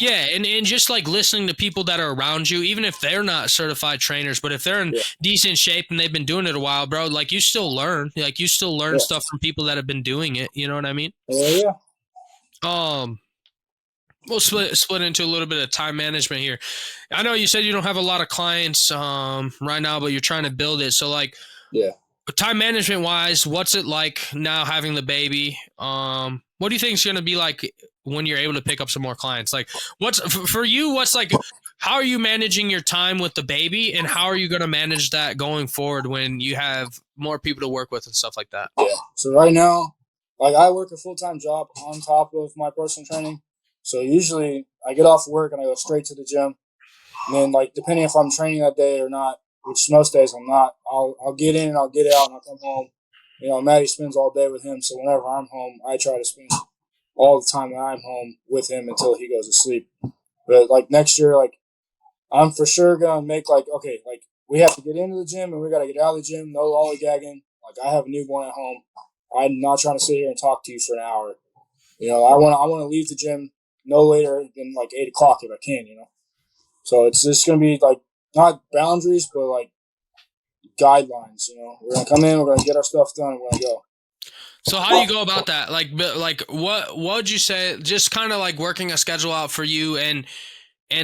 Yeah, and just like listening to people that are around you, even if they're not certified trainers, but if they're in decent shape and they've been doing it a while, bro, like you still learn. Like you still learn stuff from people that have been doing it. You know what I mean? Yeah. We'll split into a little bit of time management here. I know you said you don't have a lot of clients right now, but you're trying to build it. So like, time management wise, what's it like now having the baby? What do you think is going to be like when you're able to pick up some more clients? Like what's for you, what's like, how are you managing your time with the baby and how are you going to manage that going forward when you have more people to work with and stuff like that? Yeah. So right now, like I work a full-time job on top of my personal training. So usually I get off work and I go straight to the gym. And then like, depending if I'm training that day or not, which most days I'm not, I'll get in, I'll get out and I'll come home. You know, Maddie spends all day with him. So whenever I'm home, I try to spend all the time that I'm home with him until he goes to sleep. But like next year, like I'm for sure going to make like, okay, like we have to get into the gym and we got to get out of the gym. No lollygagging. Like I have a newborn at home. I'm not trying to sit here and talk to you for an hour. You know, I want to leave the gym no later than like 8 o'clock if I can, you know. So it's just going to be like not boundaries, but like guidelines. We're gonna come in, we're gonna get our stuff done, and we're gonna go. So how do you go about that? Like what would you say? Just kind of like working a schedule out for you and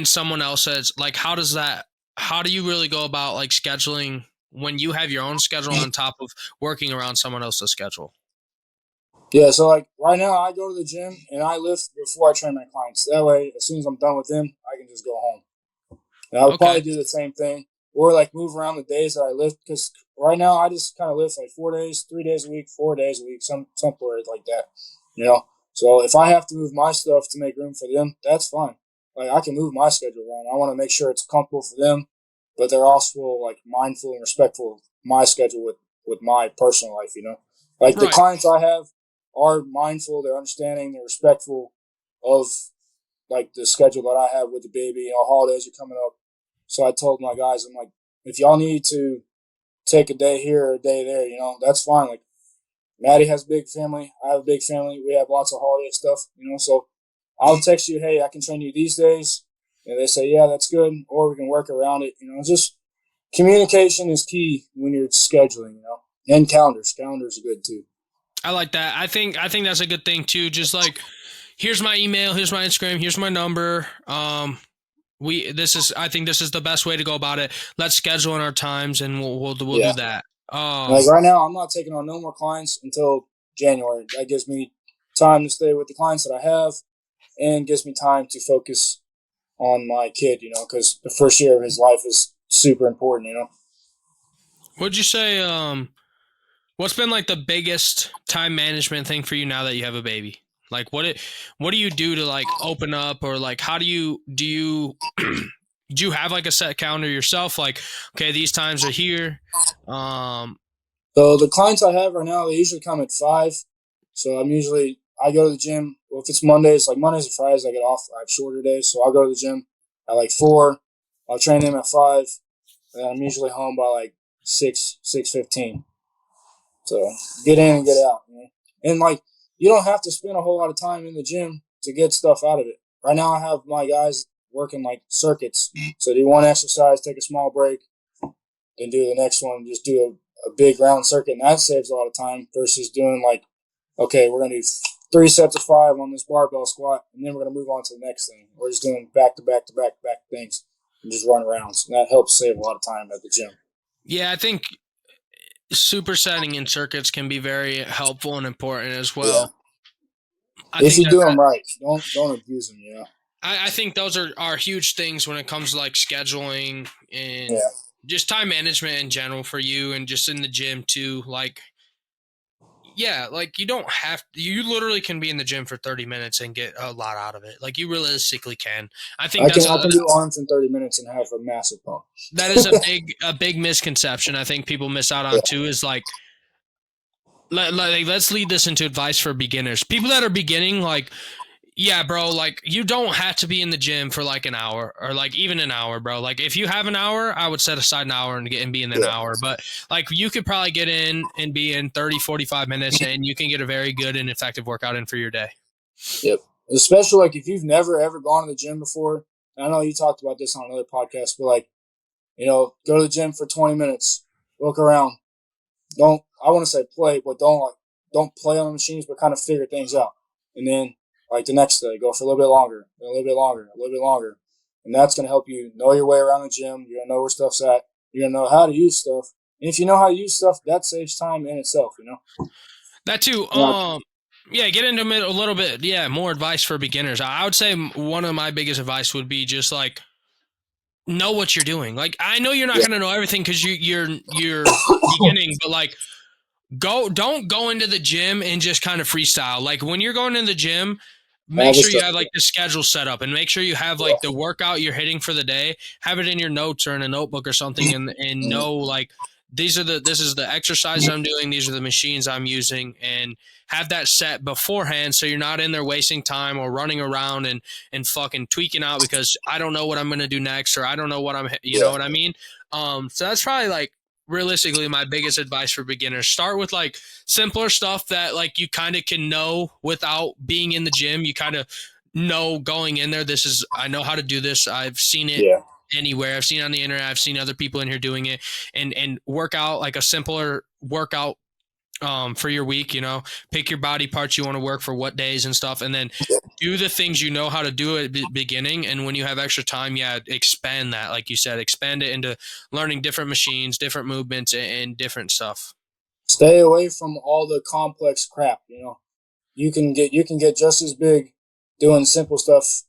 someone else's. Like how does that? How do you really go about like scheduling when you have your own schedule on top of working around someone else's schedule? Yeah, so like right now, I go to the gym and I lift before I train my clients. That way, as soon as I'm done with them, I can just go home. And I would Okay. probably do the same thing, or like move around the days that I lift. Because right now, I just kind of lift like 4 days, 3 days a week, 4 days a week, some period like that. So if I have to move my stuff to make room for them, that's fine. Like I can move my schedule around. I want to make sure it's comfortable for them, but they're also like mindful and respectful of my schedule with my personal life. Like the Right. clients I have are mindful, they're understanding, they're respectful of like the schedule that I have with the baby. Holidays are coming up, so I told my guys, I'm like, if y'all need to take a day here or a day there, that's fine. Like Maddie has a big family, I have a big family, we have lots of holiday stuff, so I'll text you, hey, I can train you these days. And they say, yeah, that's good, or we can work around it. Just communication is key when you're scheduling. And calendars are good too. I like that. I think that's a good thing too. Just like, here's my email, here's my Instagram, here's my number. I think this is the best way to go about it. Let's schedule in our times and we'll Yeah. do that. Like right now, I'm not taking on no more clients until January. That gives me time to stay with the clients that I have, and gives me time to focus on my kid. Because the first year of his life is super important. Would you say what's been like the biggest time management thing for you now that you have a baby? Like what do you do to like open up, or like how do you do you have like a set calendar yourself? Like, okay, these times are here. Um, So the clients I have right now, they usually come at 5. So I go to the gym. Well, if it's Mondays, like Mondays and Fridays, I get off. I have shorter days, so I'll go to the gym at like 4. I'll train them at 5, and I'm usually home by like 6:15. So get in and get out. And like you don't have to spend a whole lot of time in the gym to get stuff out of it. Right now, I have my guys working like circuits. So do one exercise, take a small break, then do the next one. Just do a big round circuit, and that saves a lot of time versus doing like, okay, we're gonna do 3 sets of 5 on this barbell squat, and then we're gonna move on to the next thing. We're just doing back to back to back to back things and just run rounds, and that helps save a lot of time at the gym. yeah, I think supersetting in circuits can be very helpful and important as well. I If think you that, do that them right, don't abuse them. I think those are huge things when it comes to like scheduling and Yeah. just time management in general for you, and just in the gym too. Like, yeah, like you literally can be in the gym for 30 minutes and get a lot out of it. Like you realistically can. I think I can do arms in 30 minutes and have a massive pump. that is a big misconception I think people miss out Yeah. on too, is like, let's lead this into advice for beginners. People that are beginning, like, yeah, bro, like you don't have to be in the gym for like an hour or like even an hour, bro. Like if you have an hour, I would set aside an hour and be in an hour. But like you could probably get in and be in 30, 45 minutes and you can get a very good and effective workout in for your day. Yep. Especially like if you've never ever gone to the gym before. I know you talked about this on another podcast, but like, go to the gym for 20 minutes, look around. I want to say play, but don't play on the machines, but kind of figure things out. And then like the next day, go for a little bit longer, a little bit longer, a little bit longer. And that's going to help you know your way around the gym. You're going to know where stuff's at. You're going to know how to use stuff. And if you know how to use stuff, that saves time in itself. That too. Yeah, get into it a little bit. Yeah, more advice for beginners. I would say one of my biggest advice would be just like, know what you're doing. Like I know you're not Yeah. going to know everything because you're beginning, but like don't go into the gym and just kind of freestyle. Like when you're going in the gym, make sure you have like the schedule set up and make sure you have like the workout you're hitting for the day, have it in your notes or in a notebook or something, and know like this is the exercise I'm doing, these are the machines I'm using, and have that set beforehand so you're not in there wasting time or running around and fucking tweaking out because I don't know what I'm gonna do next, or I don't know what you know what I mean? So that's probably like realistically my biggest advice for beginners. Start with like simpler stuff that like you kind of can know without being in the gym. You kind of know going in there, I know how to do this. I've seen it Yeah. anywhere. I've seen it on the internet. I've seen other people in here doing it, and work out like a simpler workout for your week. Pick your body parts you want to work for what days and stuff, and then do the things you know how to do at the beginning. And when you have extra time, expand that, like you said, expand it into learning different machines, different movements, and different stuff. Stay away from all the complex crap. You can get just as big doing simple stuff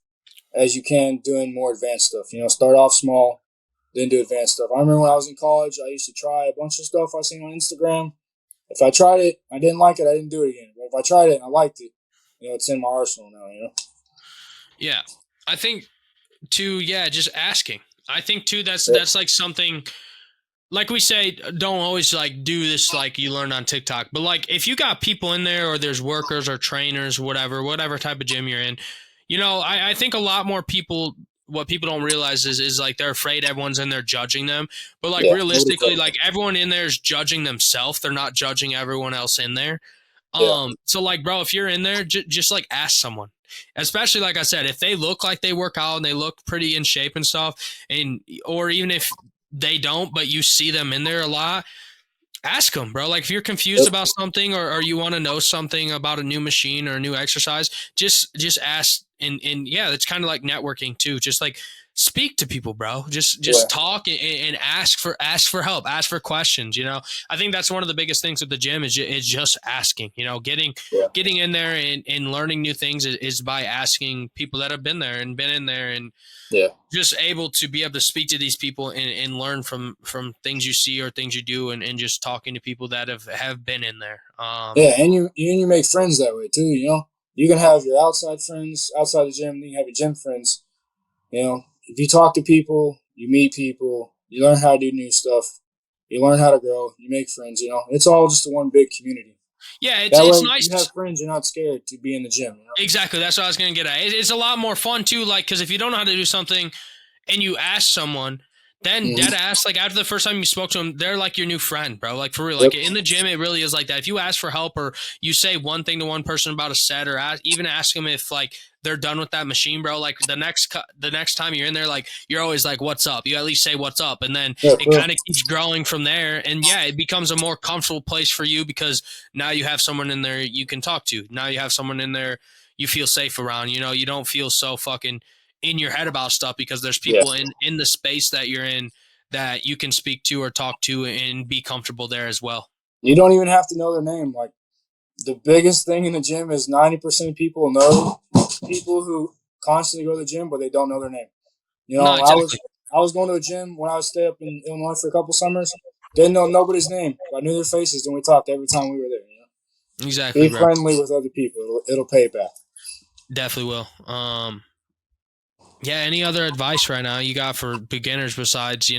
as you can doing more advanced stuff. Start off small, then do advanced stuff. I remember when I was in college, I used to try a bunch of stuff I seen on Instagram. If I tried it, I didn't like it, I didn't do it again. But if I tried it and I liked it, it's in my arsenal now. Yeah, I think too. Yeah, just asking. I think too. That's like something. Like we say, don't always like do this like you learn on TikTok. But like if you got people in there, or there's workers or trainers, whatever type of gym you're in, I think a lot more people. What people don't realize is like they're afraid everyone's in there judging them. But like realistically, like everyone in there is judging themselves. They're not judging everyone else in there. So like, bro, if you're in there, just like ask someone, especially like I said, if they look like they work out and they look pretty in shape and stuff, or even if they don't, but you see them in there a lot, ask them, bro. Like if you're confused about something, or you want to know something about a new machine or a new exercise, just ask. And yeah, it's kind of like networking too. Just like speak to people, bro. Just talk and ask for help, ask for questions. I think that's one of the biggest things with the gym is just asking. Getting in there and learning new things is by asking people that have been there and been in there, and just able to be able to speak to these people and learn from things you see or things you do, and just talking to people that have been in there. And you make friends that way too. You can have your outside friends outside the gym, then you have your gym friends. If you talk to people, you meet people, you learn how to do new stuff, you learn how to grow, you make friends. It's all just one big community. Yeah, it's way nice. You have friends, you're not scared to be in the gym. Exactly, that's what I was gonna get at. It's a lot more fun too, like because if you don't know how to do something, and you ask someone, then dead ass, like after the first time you spoke to them, they're like your new friend, bro. Like for real, like in the gym, it really is like that. If you ask for help, or you say one thing to one person about a set, or even ask them if like they're done with that machine, bro, like the next time you're in there, like you're always like, what's up? You at least say what's up. And then it kind of keeps growing from there. And yeah, it becomes a more comfortable place for you because now you have someone in there you can talk to. Now you have someone in there you feel safe around. You don't feel so fucking in your head about stuff because there's people in the space that you're in that you can speak to or talk to and be comfortable there as well. You don't even have to know their name. Like the biggest thing in the gym is 90% of people know people who constantly go to the gym, but they don't know their name. No, exactly. I was going to a gym when I was stay up in Illinois for a couple summers. Didn't know nobody's name, but I knew their faces, and we talked every time we were there. Exactly. Be friendly with other people. It'll pay back. Definitely will. Yeah, any other advice right now you got for beginners besides,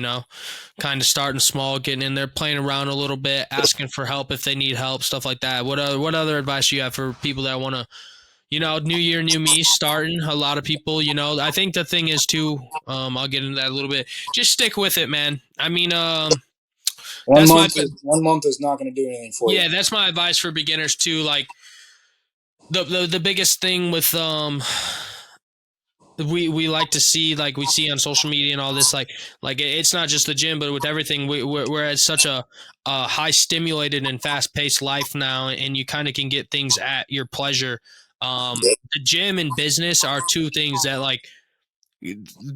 kind of starting small, getting in there, playing around a little bit, asking for help if they need help, stuff like that? What other advice do you have for people that want to, new year, new me, starting? A lot of people, I think the thing is too, I'll get into that a little bit. Just stick with it, man. I mean, 1 month is not going to do anything for you. Yeah, that's my advice for beginners too. Like the biggest thing with we like to see, like we see on social media and all this, like it's not just the gym, but with everything, we're at such a high stimulated and fast paced life now, and you kind of can get things at your pleasure. The gym and business are two things that like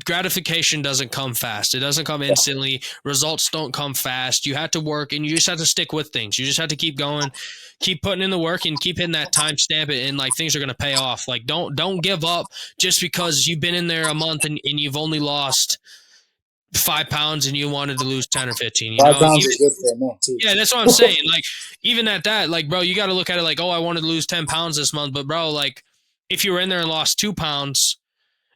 gratification doesn't come fast. It doesn't come instantly. Results don't come fast. You have to work, and you just have to stick with things. You just have to keep going, keep putting in the work, and keep hitting that time stamp, and like things are going to pay off. Like don't give up just because you've been in there a month and you've only lost 5 pounds and you wanted to lose 10 or 15. 5 pounds is good for a month too. Yeah, that's what I'm saying. Like even at that, like bro, you got to look at it like, oh, I wanted to lose 10 pounds this month, but bro, like if you were in there and lost 2 pounds,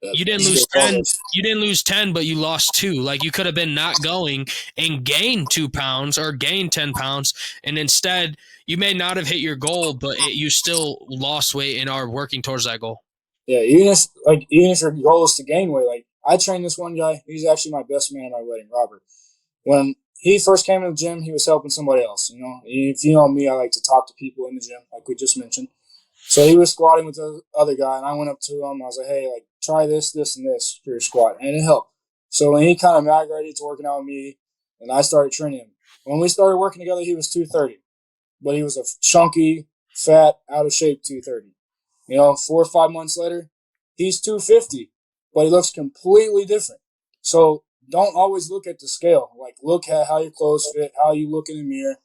you didn't lose 10. You didn't lose 10, but you lost 2. Like you could have been not going and gained 2 pounds or gained 10 pounds, and instead you may not have hit your goal, but you still lost weight and are working towards that goal. Yeah, even if your goal is to gain weight, like I trained this one guy. He's actually my best man at my wedding, Robert. When he first came to the gym, he was helping somebody else. If you know me, I like to talk to people in the gym, like we just mentioned. So he was squatting with the other guy, and I went up to him. I was like, hey, like, try this, and this for your squat. And it helped. So when he kind of migrated to working out with me, and I started training him. When we started working together, he was 230, but he was a chunky, fat, out of shape 230. 4 or 5 months later, he's 250, but he looks completely different. So don't always look at the scale. Like, look at how your clothes fit, how you look in the mirror,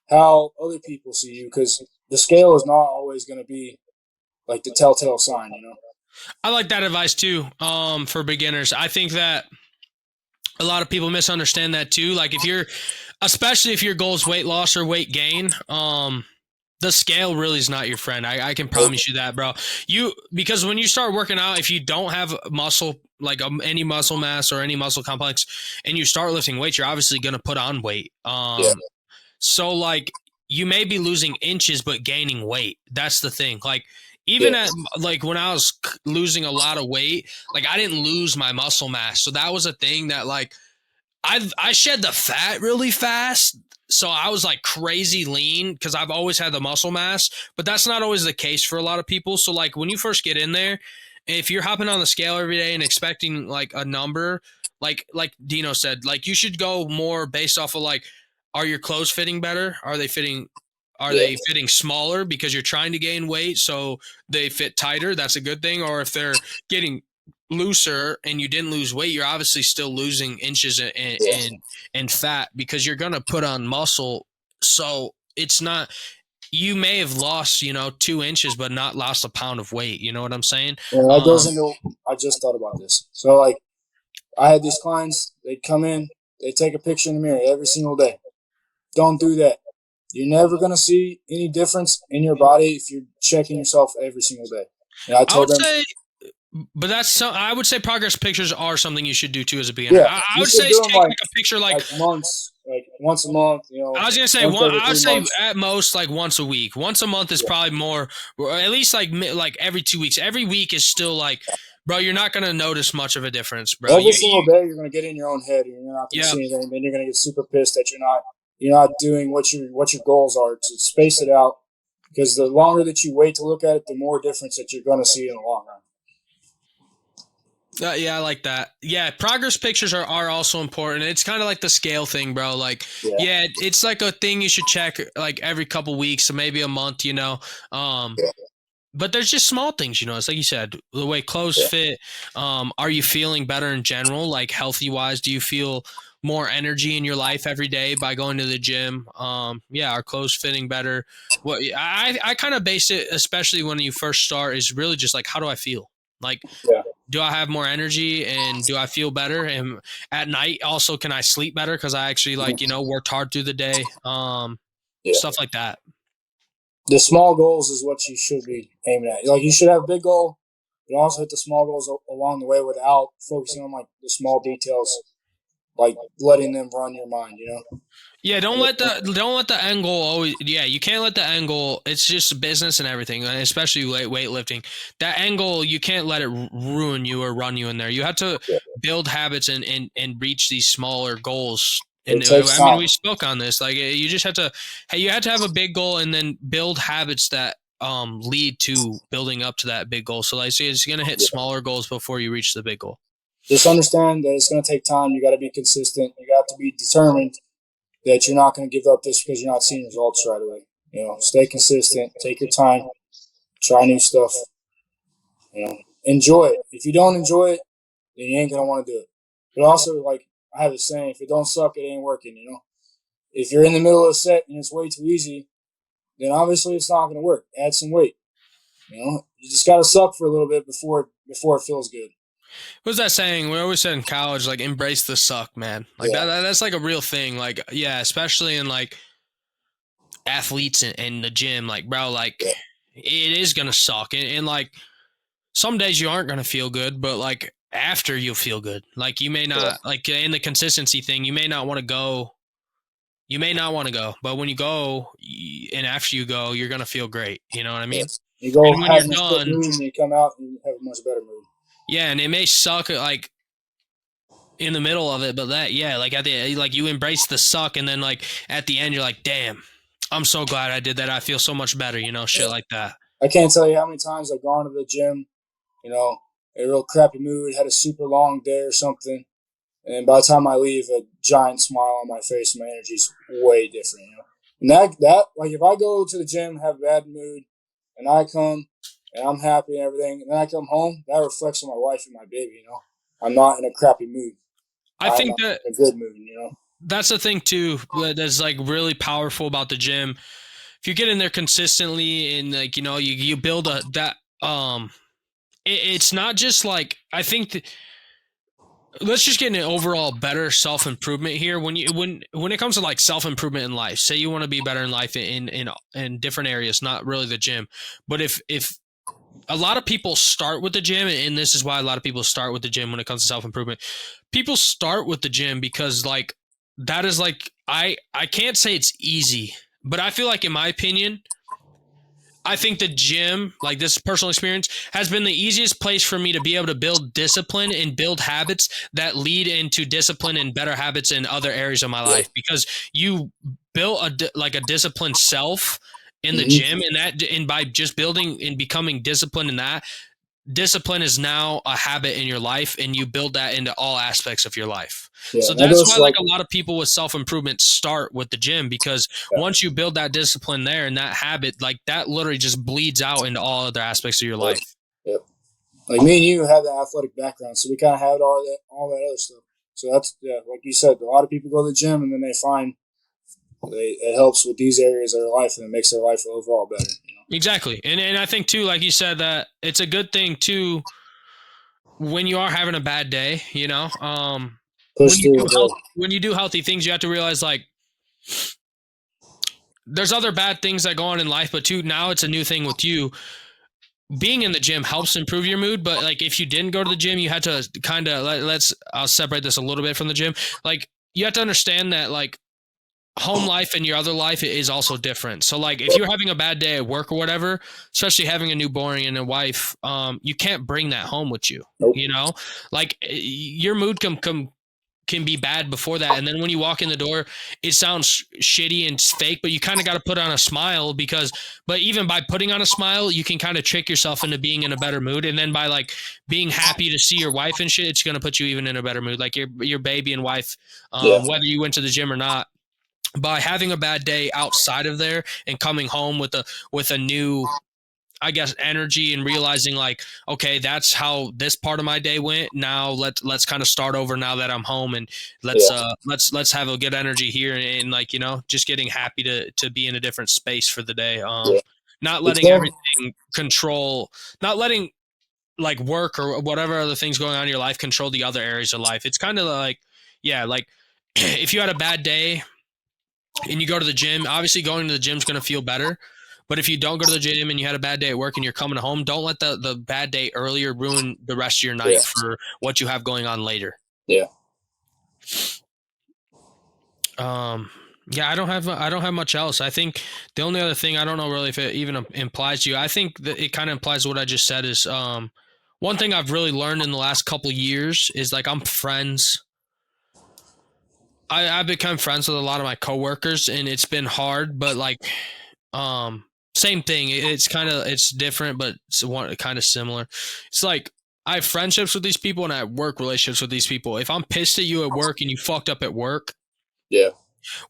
how other people see you, because the scale is not always going to be like the telltale sign. I like that advice too. For beginners, I think that a lot of people misunderstand that too. Like especially if your goal is weight loss or weight gain, the scale really is not your friend. I can promise you that, bro. Because when you start working out, if you don't have muscle, like any muscle mass or any muscle complex, and you start lifting weights, you're obviously going to put on weight. So like you may be losing inches, but gaining weight. That's the thing. Like even at like when I was losing a lot of weight, like I didn't lose my muscle mass. So that was a thing that like I shed the fat really fast. So I was like crazy lean because I've always had the muscle mass, but that's not always the case for a lot of people. So like when you first get in there, if you're hopping on the scale every day and expecting like a number, like Dino said, like you should go more based off of like, are your clothes fitting better? Are they fitting smaller because you're trying to gain weight so they fit tighter? That's a good thing. Or if they're getting looser and you didn't lose weight, you're obviously still losing inches and fat because you're going to put on muscle. So it's not, you may have lost, 2 inches, but not lost a pound of weight. You know what I'm saying? Yeah, that goes into, I just thought about this. So like I had these clients, they'd come in, they take a picture in the mirror every single day. Don't do that. You're never going to see any difference in your body if you're checking yourself every single day. And I told them, but I would say progress pictures are something you should do too as a beginner. yeah, I you would should say do them take like a picture like months, like once a month. I was gonna say I would say at most like once a week. Once a month is probably more, or at least like every 2 weeks. Every week is still like, bro, you're not gonna notice much of a difference, bro. Every single day, you're gonna get in your own head, and you're not gonna see anything. Then you're gonna get super pissed that you're not doing what your goals are. To space it out, because the longer that you wait to look at it, the more difference that you're gonna see in the long run. Yeah, I like that. Yeah, progress pictures are also important. It's kind of like the scale thing, bro. Like, yeah, it's like a thing you should check like every couple weeks, or maybe a month, But there's just small things, It's like you said, the way clothes fit. Are you feeling better in general, like healthy wise? Do you feel more energy in your life every day by going to the gym? Are clothes fitting better? What I kind of base it, especially when you first start, is really just like, how do I feel? Like, do I have more energy and do I feel better? And at night, also, can I sleep better? Cause I actually worked hard through the day. Stuff like that. The small goals is what you should be aiming at. Like you should have a big goal, but also hit the small goals along the way without focusing on like the small details, like letting them run your mind. Yeah, don't let the end goal always. Yeah, you can't let the end goal. It's just business and everything, especially weightlifting. That end goal, you can't let it ruin you or run you in there. You have to build habits and reach these smaller goals. And I mean, we spoke on this. Like, you just have to. Hey, you have to have a big goal and then build habits that lead to building up to that big goal. So, like, it's gonna hit smaller goals before you reach the big goal. Just understand that it's gonna take time. You got to be consistent. You got to be determined that you're not going to give up this because you're not seeing results right away. Stay consistent, take your time, try new stuff. Enjoy it. If you don't enjoy it, then you ain't going to want to do it. But also, like I have a saying, if it don't suck, it ain't working. If you're in the middle of a set and it's way too easy, then obviously it's not going to work. Add some weight. You just got to suck for a little bit before it feels good. What's that saying? We always said in college, like, embrace the suck, man. Like that's like a real thing. Like, yeah, especially in like athletes in the gym, like, bro, like it is going to suck. And like some days you aren't going to feel good, but like after you'll feel good. Like you may not like in the consistency thing, you may not want to go. You may not want to go, but when you go and after you go, you're going to feel great. You know what I mean? You go and when you're done, mood and you come out and you have a much better mood. Yeah, and it may suck like in the middle of it, but like at the like you embrace the suck, and then like at the end you're like, damn, I'm so glad I did that. I feel so much better, shit like that. I can't tell you how many times I've gone to the gym, a real crappy mood, had a super long day or something, And by the time I leave, a giant smile on my face, my energy's way different, you know. And that like if I go to the gym, have a bad mood, and I come and I'm happy and everything, and then I come home, that reflects on my wife and my baby, you know. I'm not in a crappy mood. I I'm think that in a good mood, you know. that's the thing too that's like really powerful about the gym. If you get in there consistently and like you build it's not just like I think let's just get an overall better self improvement here. When it comes to like self improvement in life, say you want to be better in life in different areas, not really the gym, but if a lot of people start with the gym, and this is why a lot of people start with the gym when it comes to self improvement. People start with the gym because like that is like I can't say it's easy, but I feel like in my opinion, I think the gym, like this personal experience, has been the easiest place for me to be able to build discipline and build habits that lead into discipline and better habits in other areas of my life. Because you built like a disciplined self in the Mm-hmm. gym, and by just building and becoming disciplined in that, discipline is now a habit in your life, and you build that into all aspects of your life. Yeah, So that that's goes why to like like a lot of people with self-improvement start with the gym, because yeah, once you build that discipline there and that habit, like that literally just bleeds out into all other aspects of your yeah, life. yeah. Like me and you have that athletic background, so we kind of have all that other stuff. So that's like you said, a lot of people go to the gym and then they find it helps with these areas of their life and it makes their life overall better. You know? Exactly. And I think too, like you said, that it's a good thing too when you are having a bad day, when Push you through. do Yeah, when you do healthy things, you have to realize like there's other bad things that go on in life, but too now it's a new thing with you. Being in the gym helps improve your mood, but like if you didn't go to the gym, you had to kind of I'll separate this a little bit from the gym. Like you have to understand that like home life and your other life is also different. So like if you're having a bad day at work or whatever, especially having a newborn and a wife, you can't bring that home with you. nope. You know, like your mood can be bad before that, and then when you walk in the door it sounds shitty and fake, but you kind of got to put on a smile, because but even by putting on a smile you can kind of trick yourself into being in a better mood, and then by like being happy to see your wife and shit, it's going to put you even in a better mood, like your baby and wife, Yeah, whether you went to the gym or not. By having a bad day outside of there and coming home with a new, I guess, energy, and realizing like, okay, that's how this part of my day went. Now let's kind of start over now that I'm home, and yeah, let's have a good energy here, and like just getting happy to be in a different space for the day. yeah. Not It's letting everything control, not letting like work or whatever other things going on in your life control the other areas of life. It's kind of like, yeah, like if you had a bad day and you go to the gym, obviously going to the gym is going to feel better. But if you don't go to the gym and you had a bad day at work and you're coming home, don't let the bad day earlier ruin the rest of your yeah, night for what you have going on later. yeah, Um, yeah, I don't have much else. I think the only other thing, I don't know really if it even implies to you. I think that it kind of implies what I just said is one thing I've really learned in the last couple years is like I'm friends. I've become friends with a lot of my coworkers, and it's been hard, but like same thing. It's different, but it's one kind of similar. It's like I have friendships with these people and I have work relationships with these people. If I'm pissed at you at work and you fucked up at work, yeah.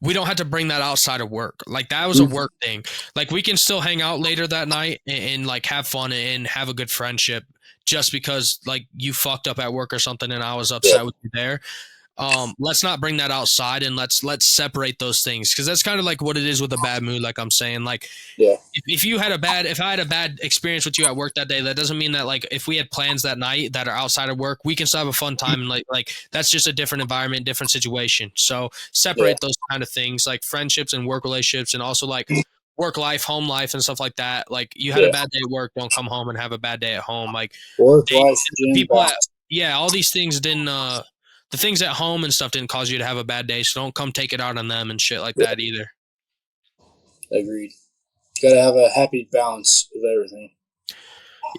we don't have to bring that outside of work. Like that was a Mhm. work thing. Like we can still hang out later that night and like have fun and have a good friendship just because like you fucked up at work or something and I was Yeah, upset with you there. Let's not bring that outside, and let's separate those things, because that's kind of like what it is with a bad mood, like I'm saying. Like yeah, if I had a bad experience with you at work that day, that doesn't mean that like if we had plans that night that are outside of work, we can still have a fun time, and like that's just a different environment, different situation. So yeah, separate those kind of things, like friendships and work relationships, and also like work life, home life, and stuff like that. Like you had a yeah. bad day at work, don't come home and have a bad day at home. Like Work, they life, gym, people at balance. yeah, all these things didn't the things at home and stuff didn't cause you to have a bad day, so don't come take it out on them and shit like Yeah, that either. agreed. Got to have a happy balance of everything.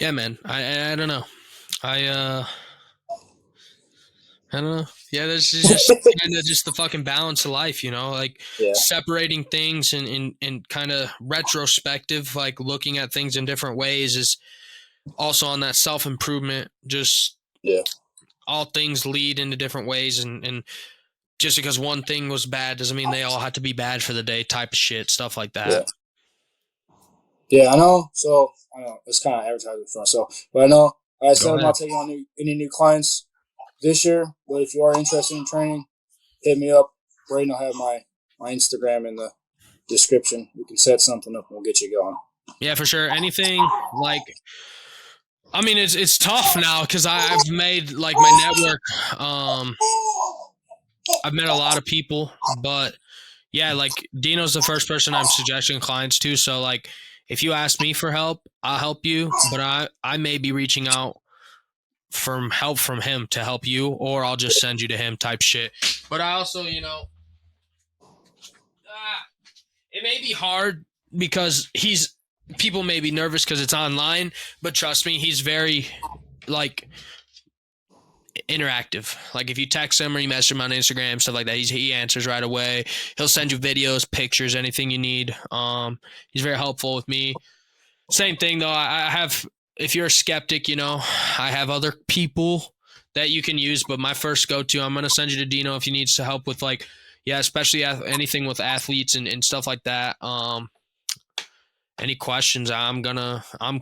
Yeah, man. I don't know. I uh I don't know. Yeah, this is just kind of just the fucking balance of life, like Yeah, separating things and kind of retrospective, like looking at things in different ways is also on that self improvement. Just yeah, all things lead into different ways, and just because one thing was bad doesn't mean they all have to be bad for the day type of shit, stuff like Yeah. that. Yeah, I know. So I know it's kind of advertising for myself, but I know I said Go I'm ahead. not taking on any new clients this year. But if you are interested in training, hit me up. Braden will have my Instagram in the description. We can set something up and we'll get you going. Yeah, for sure. Anything like, I mean, it's tough now because I've made like my network. I've met a lot of people, but yeah, like Dino's the first person I'm suggesting clients to. So like, if you ask me for help, I'll help you, but I may be reaching out from help from him to help you, or I'll just send you to him type shit. But I also, it may be hard because people may be nervous because it's online, but trust me, he's very like interactive. Like if you text him or you message him on Instagram, stuff like that, he answers right away. He'll send you videos, pictures, anything you need. He's very helpful with me. Same thing though. I have, if you're a skeptic, I have other people that you can use, but my first go-to, I'm going to send you to Dino if you need some help with like, yeah, especially anything with athletes and stuff like that. Any questions, I'm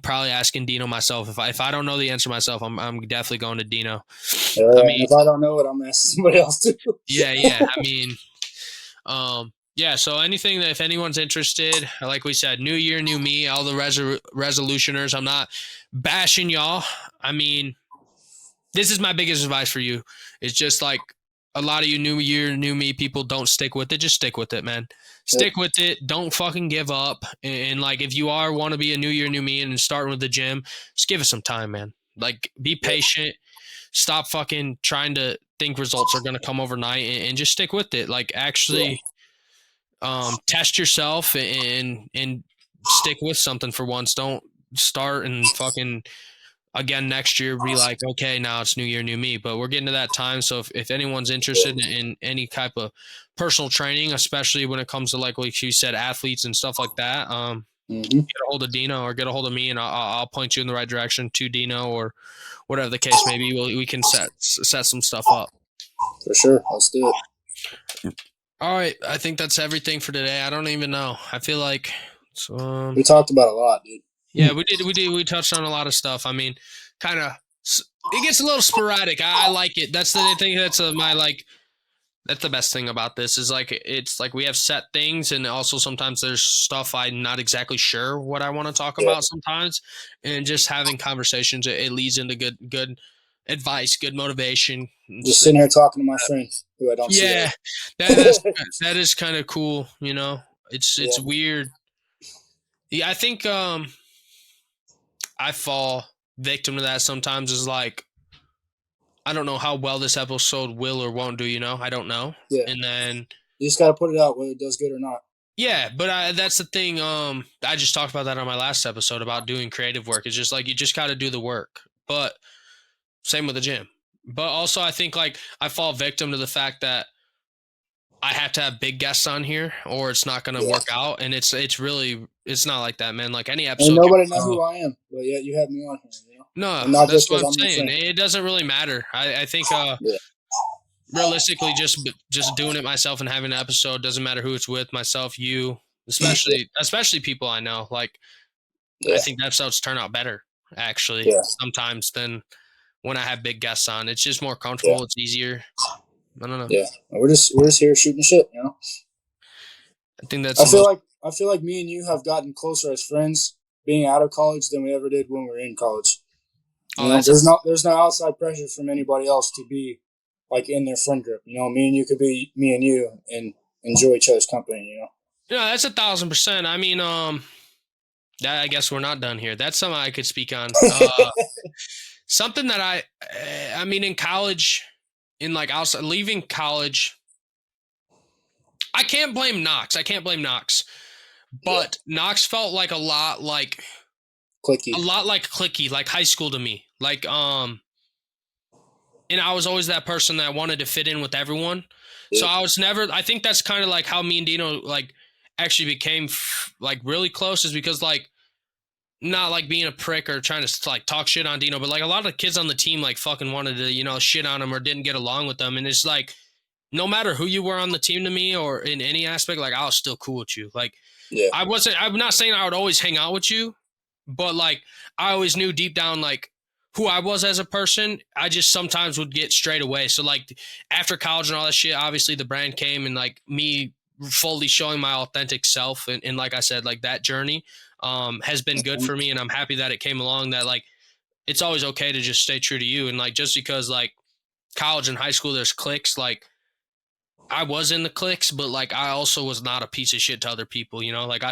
probably asking Dino myself. If I don't know the answer myself, I'm definitely going to Dino. I mean, If I don't know it, I'm asking somebody else too. yeah. I mean, yeah. So anything that if anyone's interested, like we said, new year, new me, all the resolutioners. I'm not bashing y'all. I mean, this is my biggest advice for you. It's just like a lot of you new year, new me people don't stick with it. Just stick with it, man. Stick with it. Don't fucking give up. And like, if you want to be a new year, new me and starting with the gym, just give it some time, man. Like, be patient. Stop fucking trying to think results are going to come overnight and just stick with it. Like, actually, test yourself and stick with something for once. Don't start and fucking again next year be like, okay, now it's new year, new me. But we're getting to that time. So if anyone's interested in any type of personal training, especially when it comes to like you said, athletes and stuff like that, get a hold of Dino or get a hold of me, and I'll point you in the right direction to Dino or whatever the case may be. We can set some stuff up. For sure, let's do it. All right, I think that's everything for today. I don't even know. I feel like we talked about a lot, dude. Yeah, we did. We touched on a lot of stuff. I mean, kind of. It gets a little sporadic. I like it. That's the thing. That's my like. That's the best thing about this is like it's like we have set things, and also sometimes there's stuff I'm not exactly sure what I want to talk about sometimes, and just having conversations it leads into good advice, good motivation. Just sitting here talking to my friends who I don't see. Yeah, that is kind of cool. It's weird. Yeah, I think I fall victim to that sometimes. Is like I don't know how well this episode will or won't do. I don't know. Yeah, and then you just got to put it out whether it does good or not. Yeah, but that's the thing. I just talked about that on my last episode about doing creative work. It's just like you just got to do the work. But same with the gym. But also, I think like I fall victim to the fact that I have to have big guests on here, or it's not going to work out. And it's not like that, man. Like any episode, and nobody knows who I am, but yet you have me on here. No, and not that's just what I'm because I'm saying. It doesn't really matter. I think realistically, just doing it myself and having an episode doesn't matter who it's with. Myself, you, especially people I know. Like I think episodes turn out better actually sometimes than when I have big guests on. It's just more comfortable. It's easier. I don't know. Yeah, we're just here shooting shit. I think that's. I feel like me and you have gotten closer as friends being out of college than we ever did when we were in college. There's no outside pressure from anybody else to be like in their friend group. Me and you could be me and you and enjoy each other's company. Yeah, that's 1,000%. I mean, I guess we're not done here. That's something I could speak on. Something that I mean, in college, in like outside leaving college, I can't blame Knox. But Knox felt like a lot like clicky, like high school to me. Like and I was always that person that wanted to fit in with everyone. Yeah. So I was never. I think that's kind of like how me and Dino like actually became like really close, is because like not like being a prick or trying to like talk shit on Dino, but like a lot of kids on the team like fucking wanted to, you know, shit on him or didn't get along with them. And it's like, no matter who you were on the team to me or in any aspect, like I was still cool with you. Like Yeah. I'm not saying I would always hang out with you, but like I always knew deep down like who I was as a person. I just sometimes would get straight away. So like after college and all that shit, obviously the brand came and like me fully showing my authentic self. And like I said, like that journey has been good for me. And I'm happy that it came along that like, it's always okay to just stay true to you. And like, just because like college and high school, there's cliques, like I was in the cliques, but like I also was not a piece of shit to other people, you know, like I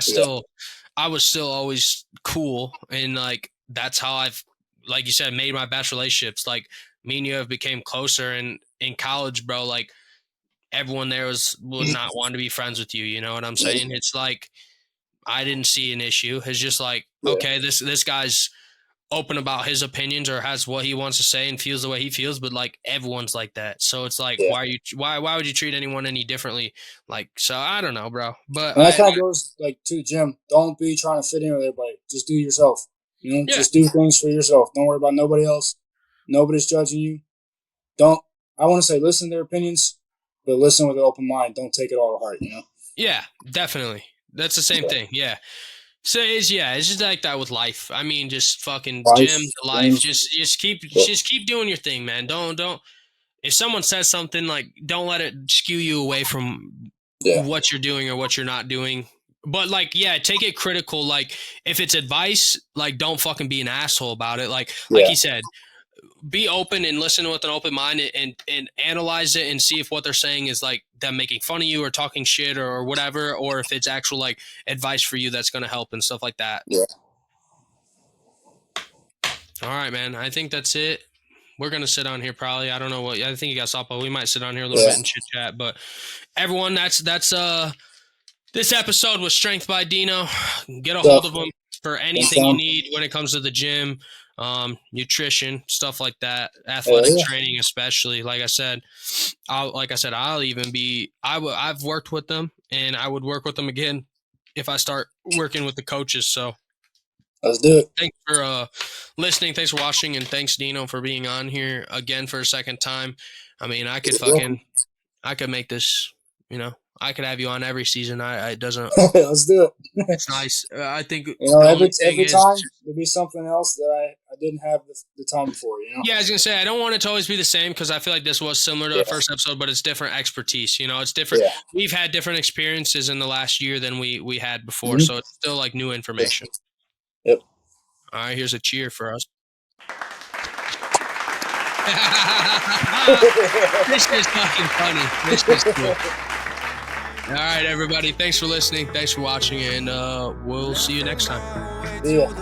was still always cool. And like, that's how I've, like you said, made my best relationships. Like me and you have became closer. And in college, bro, like everyone there would not want to be friends with you. You know what I'm saying? It's like, I didn't see an issue. It's just like, okay, this guy's open about his opinions or has what he wants to say and feels the way he feels, but like everyone's like that. So it's like, why would you treat anyone any differently? Like, so I don't know, bro. But and that kind of goes like to the gym. Don't be trying to fit in with everybody. Just do yourself. You know, just do things for yourself. Don't worry about nobody else. Nobody's judging you. I want to say listen to their opinions, but listen with an open mind. Don't take it all to heart, you know? Yeah, definitely. That's the same thing. Yeah. So it's just like that with life. I mean, just fucking gym, life. Just keep doing your thing, man. Don't. If someone says something, like, don't let it skew you away from what you're doing or what you're not doing. But like, yeah, take it critical. Like, if it's advice, like, don't fucking be an asshole about it. Like he said, be open and listen with an open mind and analyze it and see if what they're saying is like them making fun of you or talking shit or whatever, or if it's actual like advice for you that's going to help and stuff like that. Yeah. All right, man. I think that's it. We're going to sit on here probably. I don't know what, I think you got softball. We might sit on here a little bit and chit chat, but everyone, that's this episode was Strength by Dino. Get a hold of him for anything you need when it comes to the gym, nutrition, stuff like that, athletic training, especially. Like I said, I've worked with them and I would work with them again if I start working with the coaches. So let's do it. Thanks for listening. Thanks for watching. And thanks, Dino, for being on here again for a second time. I mean, I could make this, you know, I could have you on every season. It doesn't. Let's do it. It's nice. I think, you know, every time there'll be something else that I didn't have the time before, you know? Yeah, I was going to say, I don't want it to always be the same because I feel like this was similar to the first episode, but it's different expertise. You know, it's different. Yeah. We've had different experiences in the last year than we had before. Mm-hmm. So it's still like new information. Yep. All right, here's a cheer for us. This is fucking funny. This is cool. All right, everybody. Thanks for listening. Thanks for watching, and we'll see you next time. Yeah.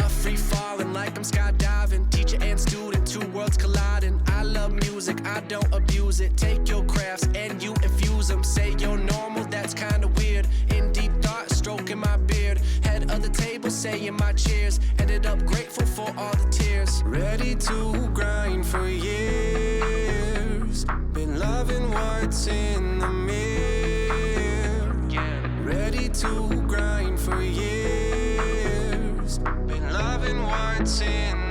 Free falling like I'm skydiving. Teacher and student, two worlds colliding. I love music, I don't abuse it. Take your crafts and you infuse them. Say you're normal, that's kind of weird. In deep thought, stroking my beard. Head of the table, saying my cheers. Ended up grateful for all the tears. Ready to grind for years. Been loving what's in the mirror. Ready to grind for years. Been loving what's in